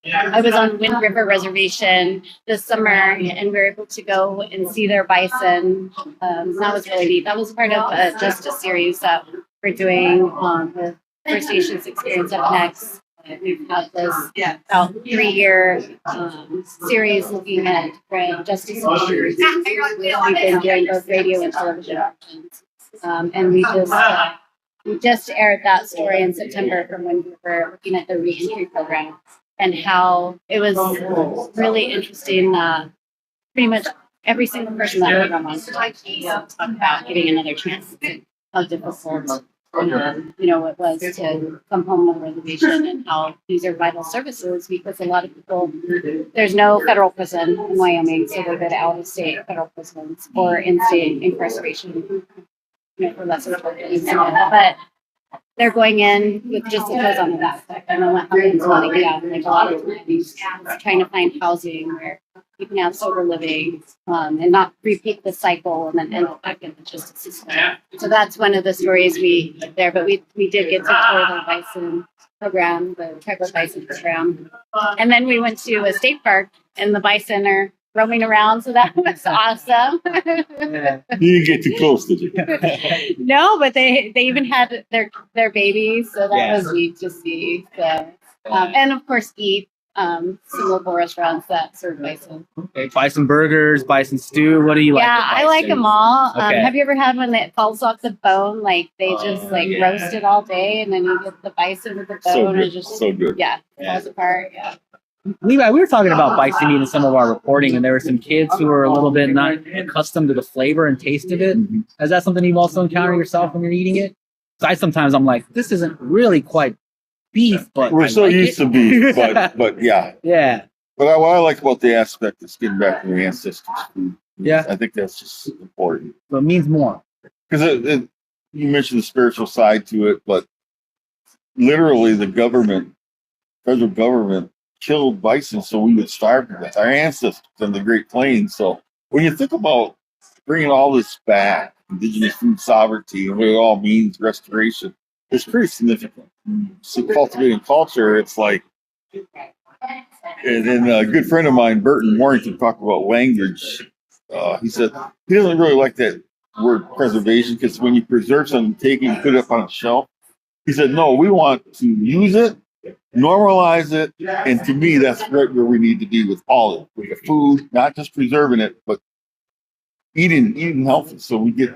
I was on Wind River Reservation this summer, and we were able to go and see their bison. That was really neat. That was part of just a series that we're doing the First Nations Experience Up Next. We've had this about 3-year series looking at different justice issues. We've been doing both radio and television options. And we just aired that story in September from when we were looking at the reentry program and how it was really interesting that pretty much every single person that we were on talked about giving another chance, how difficult it was to come home on a reservation and how these are vital services because a lot of people, there's no federal prison in Wyoming, so they go to out-of-state federal prisons or in-state incarceration for lesser charges. But they're going in with just the clothes on their back and then what happens when they get out. And like a lot of times trying to find housing where you can have sober living and not repeat the cycle and then end up back in the justice system. So that's one of the stories we did there. But we did get to tour the bison program, the tribal bison program. And then we went to a state park and the bison are roaming around, so that was awesome. You didn't get too close, did you? No, but they even had their babies, so that was neat to see. So, and of course, eat some local restaurants that serve bison. Okay, bison burgers, bison stew. What do you like? Yeah, I like them all. Okay. Have you ever had one that falls off the bone? Like they just roast it all day, and then you get the bison with the bone, and just so good. Yeah, falls apart. Yeah. Levi, we were talking about bison meat in some of our reporting, and there were some kids who were a little bit not accustomed to the flavor and taste of it. Is that something you've also encountered yourself when you're eating it? Sometimes I'm like, this isn't really quite beef, but we're so used to beef, but yeah. Yeah. But what I like about the aspect is getting back to the ancestors' food. Yeah. I think that's just important. But it means more. Because you mentioned the spiritual side to it, but literally the federal government, killed bison so we would starve to death, our ancestors in the Great Plains. So when you think about bringing all this back, Indigenous food sovereignty, and what it all means, restoration, it's pretty significant. So cultivating culture, it's like, and then a good friend of mine, Burton Warrington, talked about language. He said he doesn't really like that word preservation because when you preserve something, take it and put it up on a shelf. He said, no, we want to use it, normalize it, and to me, that's right where we need to be with all of it, with the food, not just preserving it, but eating healthy, so we get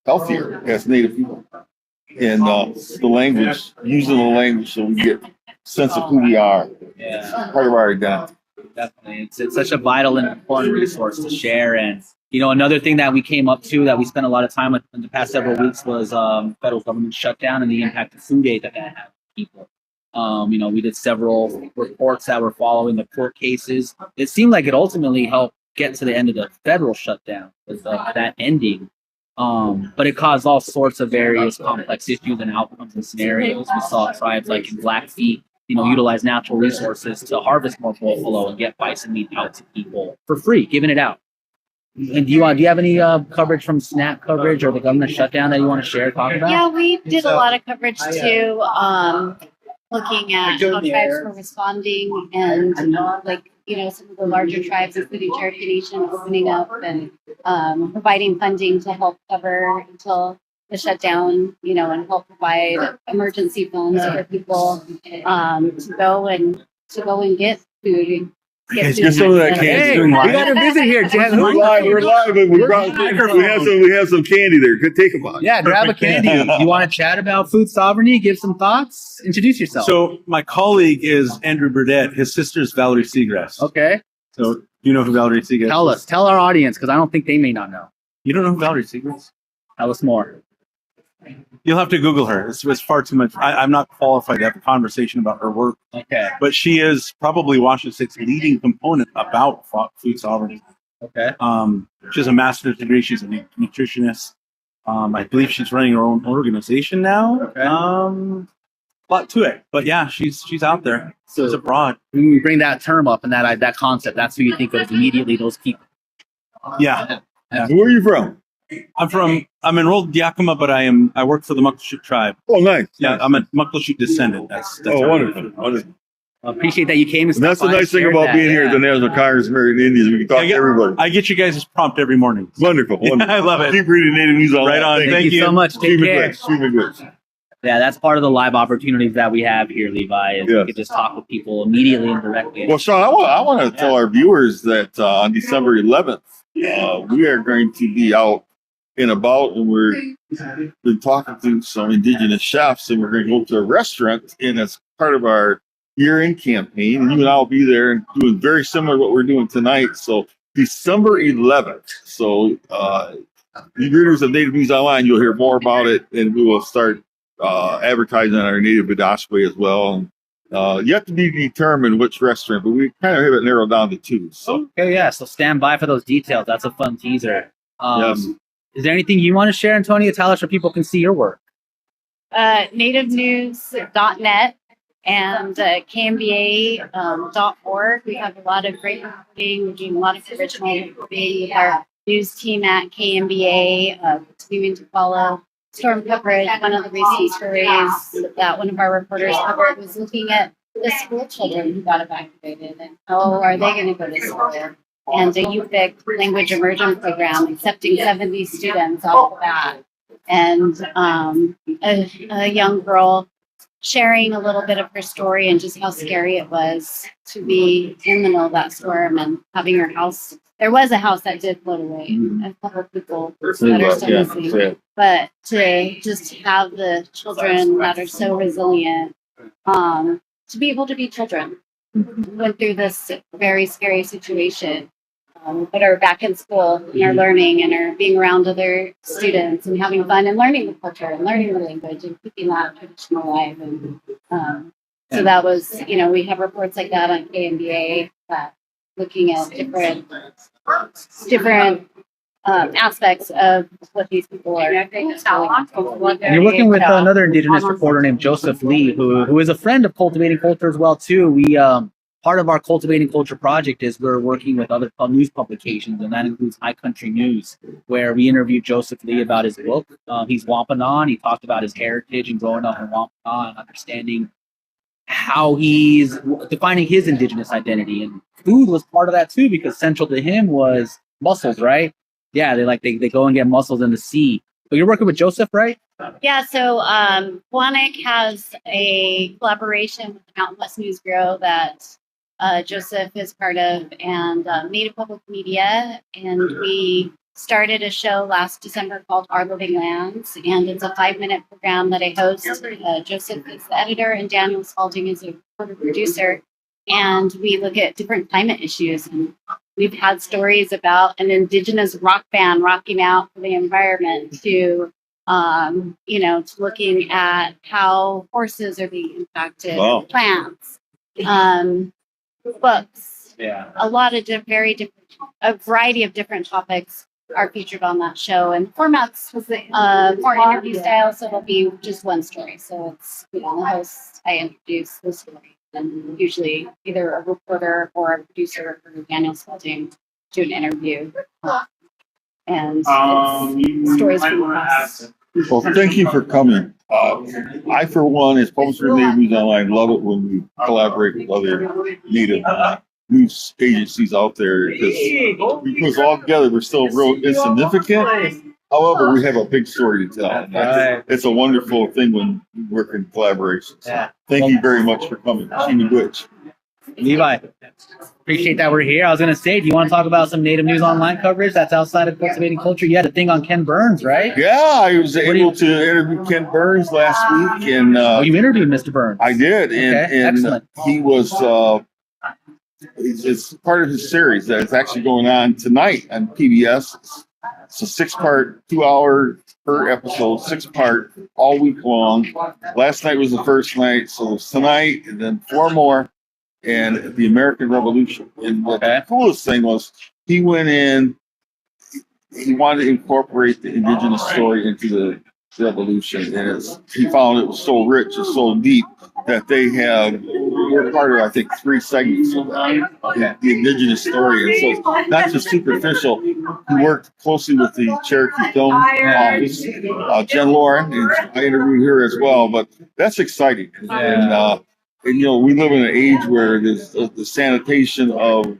healthier as Native people. And the language, using the language, so we get a sense of who we are. It's part of our identity. Definitely, it's such a vital and important resource to share. And another thing that we came up to that we spent a lot of time with in the past several weeks was federal government shutdown and the impact of food aid that had on people. We did several reports that were following the court cases. It seemed like it ultimately helped get to the end of the federal shutdown with that ending. But it caused all sorts of various complex issues and outcomes and scenarios. We saw tribes like in Blackfeet, utilize natural resources to harvest more buffalo and get bison meat out to people for free, giving it out. And do you have any coverage from SNAP coverage or the government shutdown that you want to share, talk about? Yeah, we did a lot of coverage too, looking at how tribes were responding and some of the larger tribes, including Cherokee Nation, opening up and providing funding to help cover until the shutdown, and help provide emergency funds for people to go and get food. Get Get some of that candy. candy. Hey, Doing we live. got a visit here, Jen. We're live, but we have some candy there. Good, take a bunch. Yeah, grab a candy. You want to chat about food sovereignty? Give some thoughts. Introduce yourself. So my colleague is Andrew Burdett. His sister's Valerie Seagrass. Okay, So you know who Valerie Seagrass is? tell our audience because I don't think they may not know. You don't know who Valerie Seagrass is? Tell us more. You'll have to Google her. It's far too much. I'm not qualified to have a conversation about her work, Okay, but she is probably Washington State's leading component about food sovereignty. okay. She has a master's degree. She's a nutritionist. I believe she's running her own organization now. Okay. A lot to it, but yeah, she's out there. So- She's abroad. When we bring that term up and that concept, that's who you think of immediately. Those people. Yeah, Where are you from? I'm enrolled in Yakima, but I work for the Muckleshoot tribe. Oh, nice. Yeah, I'm a Muckleshoot descendant. That's Oh, our- wonderful. Wonderful. I appreciate that you came. And And that's the stopped by and nice thing shared about that, being here at the National Congress of American Indians. We can talk to everybody. I get you guys' prompt every morning. Wonderful. Wonderful. I love it. Keep reading Native News on Right on. Thank you so much. Take care. Extremely good. Yeah, that's part of the live opportunities that we have here, Levi. Is Yeah. we can just talk with people immediately and directly. Well, Shaun, I want to tell our viewers that on December 11th, we are going to be out and about, and we've been talking to some Indigenous chefs, and we're going to go to a restaurant, and as part of our year-end campaign, and you and I will be there and doing very similar to what we're doing tonight. So December 11th. So you readers of Native News Online, you'll hear more about it, and we will start advertising on our Native Badashway as well. And yet to be determined which restaurant, but we kind of have it narrowed down to two. So Okay, yeah. So stand by for those details. That's a fun teaser. Yes. Is there anything you want to share, Antonia? Tell us where people can see your work. nativenews.net and KMBA.org. We have a lot of great reporting. We're doing a lot of original reporting with our news team at KMBA, continuing to follow storm coverage. One of the recent stories that one of our reporters covered was looking at the school children who got evacuated and how are they going to go to school. And a UFIC language immersion program accepting 70 students off the bat. And a young girl sharing a little bit of her story and just how scary it was to be in the middle of that storm and having her house. There was a house that did float away. A couple of people that are still missing. But to just have the children that are so resilient, to be able to be children who went through this very scary situation, but are back in school and are learning and are being around other students and having fun and learning the culture and learning the language and keeping that tradition alive. And so that was, we have reports like that on KMBA that looking at different aspects of what these people are. And you're working with another Indigenous reporter named Joseph Lee, who is a friend of Cultivating Culture as well too. We part of our Cultivating Culture project is we're working with other news publications, and that includes High Country News, where we interviewed Joseph Lee about his book. He's Wampanoag. He talked about his heritage and growing up in Wampanoag and understanding how he's defining his Indigenous identity. And food was part of that too, because central to him was mussels, right? Yeah, they go and get mussels in the sea. But you're working with Joseph, right? Yeah, so Quanic has a collaboration with the Mountain West News Bureau that Joseph is part of, and Native Public Media. And we started a show last December called Our Living Lands, and it's a 5-minute program that I host. Joseph is the editor, and Daniel Spalding is a producer. And we look at different climate issues. And we've had stories about an Indigenous rock band rocking out for the environment to to looking at how horses are being impacted, Wow. plants, books. Yeah. A lot of a variety of different topics are featured on that show, and formats was more interview style, so it'll be just one story. So it's the host, I introduce the story, and usually either a reporter or a producer or Daniel Spalding do an interview, and it's stories from the past. Well, thank you for coming. I, for one, as publisher of Native News Online, love it when we collaborate with other Native news agencies out there because all together we're still real insignificant. However, we have a big story to tell. Right. It's a wonderful thing when we work in collaboration. So Yeah. thank you very much for coming. Sheena Witch. Levi, appreciate that we're here. I was going to say, do you want to talk about some Native News Online coverage that's outside of Cultivating Culture? You had a thing on Ken Burns, right? Yeah, I was able to interview Ken Burns last week, and Oh, you interviewed Mr. Burns. I did, and Excellent. he was. It's part of his series that is actually going on tonight on PBS. It's a 6-part, 2-hour per episode, 6-part, all week long. Last night was the first night, so it's tonight, and then 4 more, and the American Revolution. And what the coolest thing was, he went in, he wanted to incorporate the indigenous story into the revolution, and he found it was so rich and so deep that we're part of, I think, 3 segments of that, the indigenous story. And so it's not just superficial. He worked closely with the Cherokee Film Office, Jen Lauren, and I interviewed her as well. But that's exciting. And you know, we live in an age where there's the sanitation of,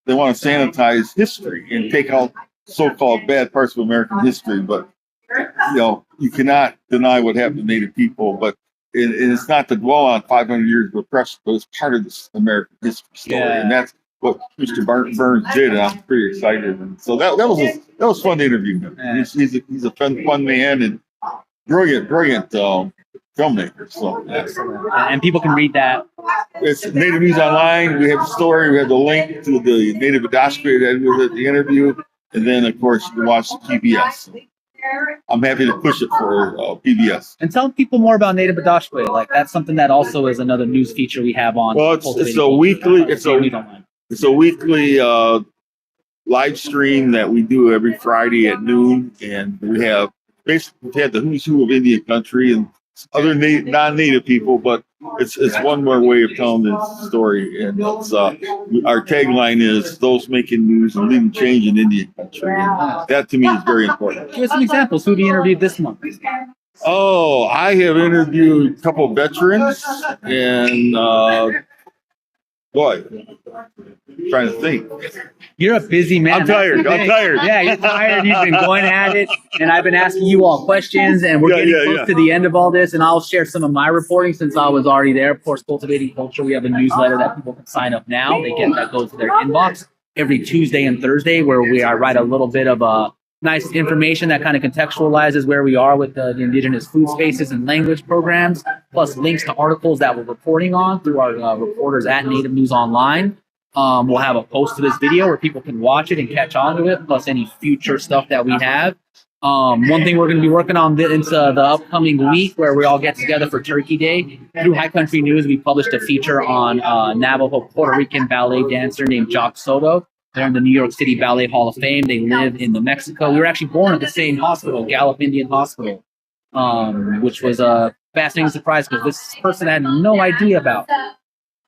they want to sanitize history and take out so-called bad parts of American history. But, you know, you cannot deny what happened to Native people. But it's not to dwell on 500 years of oppression, but it's part of this American history story. And that's what Mr. Burns did, and I'm pretty excited. And so that was fun to interview him. He's a fun man and brilliant filmmaker. So and people can read that. It's Native News Online. We have the story. We have the link to the Native Adashkwe that was at the interview, and then of course you can watch PBS. I'm happy to push it for PBS. And tell people more about Native Adashkwe. Like, that's something that also is another news feature we have on. Well, it's a weekly live stream that we do every Friday at noon, and we have basically had the who's who of Indian country and other non-native people, but it's one more way of telling the story. And it's, our tagline is "Those making news and leading change in Indian country." And that to me is very important. Give us some examples. Who have you interviewed this month? Oh, I have interviewed a couple of veterans, and boy, I'm trying to think. You're a busy man. I'm tired. Yeah, you're tired. You've been going at it, and I've been asking you all questions, and we're getting close to the end of all this, and I'll share some of my reporting since I was already there. Of course, Cultivating Culture, we have a newsletter that people can sign up now. They get that goes to their inbox every Tuesday and Thursday, where I write a little bit of nice information that kind of contextualizes where we are with the Indigenous food spaces and language programs, plus links to articles that we're reporting on through our reporters at Native News Online. We'll have a post to this video where people can watch it and catch on to it, plus any future stuff that we have. One thing we're going to be working on into the upcoming week, where we all get together for Turkey Day. Through High Country News, we published a feature on Navajo Puerto Rican ballet dancer named Jock Soto. They're in the New York City Ballet Hall of Fame. They live in New Mexico. We were actually born at the same hospital, Gallup Indian Hospital, which was a fascinating surprise because this person I had no idea about.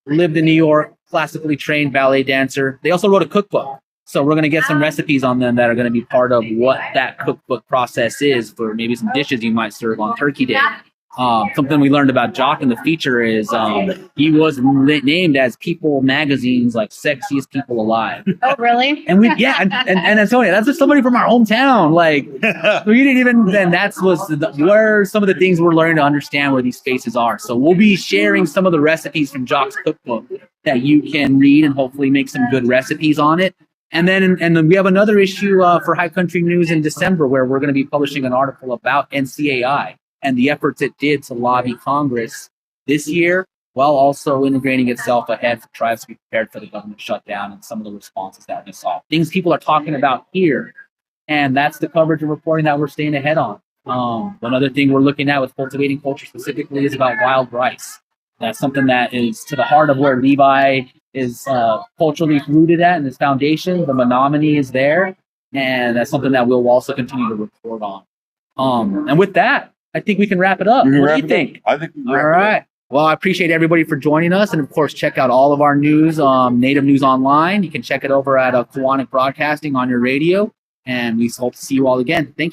Lived in New York, classically trained ballet dancer. They also wrote a cookbook. So we're going to get some recipes on them that are going to be part of what that cookbook process is for maybe some dishes you might serve on Turkey Day. Something we learned about Jock in the feature is he was named as People Magazine's like sexiest people alive. Oh, really? And and Antonia, that's just somebody from our hometown. Like we didn't even. Then where some of the things we're learning to understand where these spaces are. So we'll be sharing some of the recipes from Jock's cookbook that you can read and hopefully make some good recipes on it. And then we have another issue for High Country News in December where we're going to be publishing an article about NCAI and the efforts it did to lobby Congress this year, while also integrating itself ahead for tribes to be prepared for the government shutdown and some of the responses that we saw. Things people are talking about here, and that's the coverage and reporting that we're staying ahead on. One other thing we're looking at with Cultivating Culture specifically is about wild rice. That's something that is to the heart of where Levi is culturally rooted at in his foundation. The Menominee is there, and that's something that we'll also continue to report on. And with that, I think we can wrap it up. What do you think? I think we can all right. Well, I appreciate everybody for joining us. And of course, check out all of our news, Native News Online. You can check it over at Kiwanis Broadcasting on your radio. And we hope to see you all again. Thank you.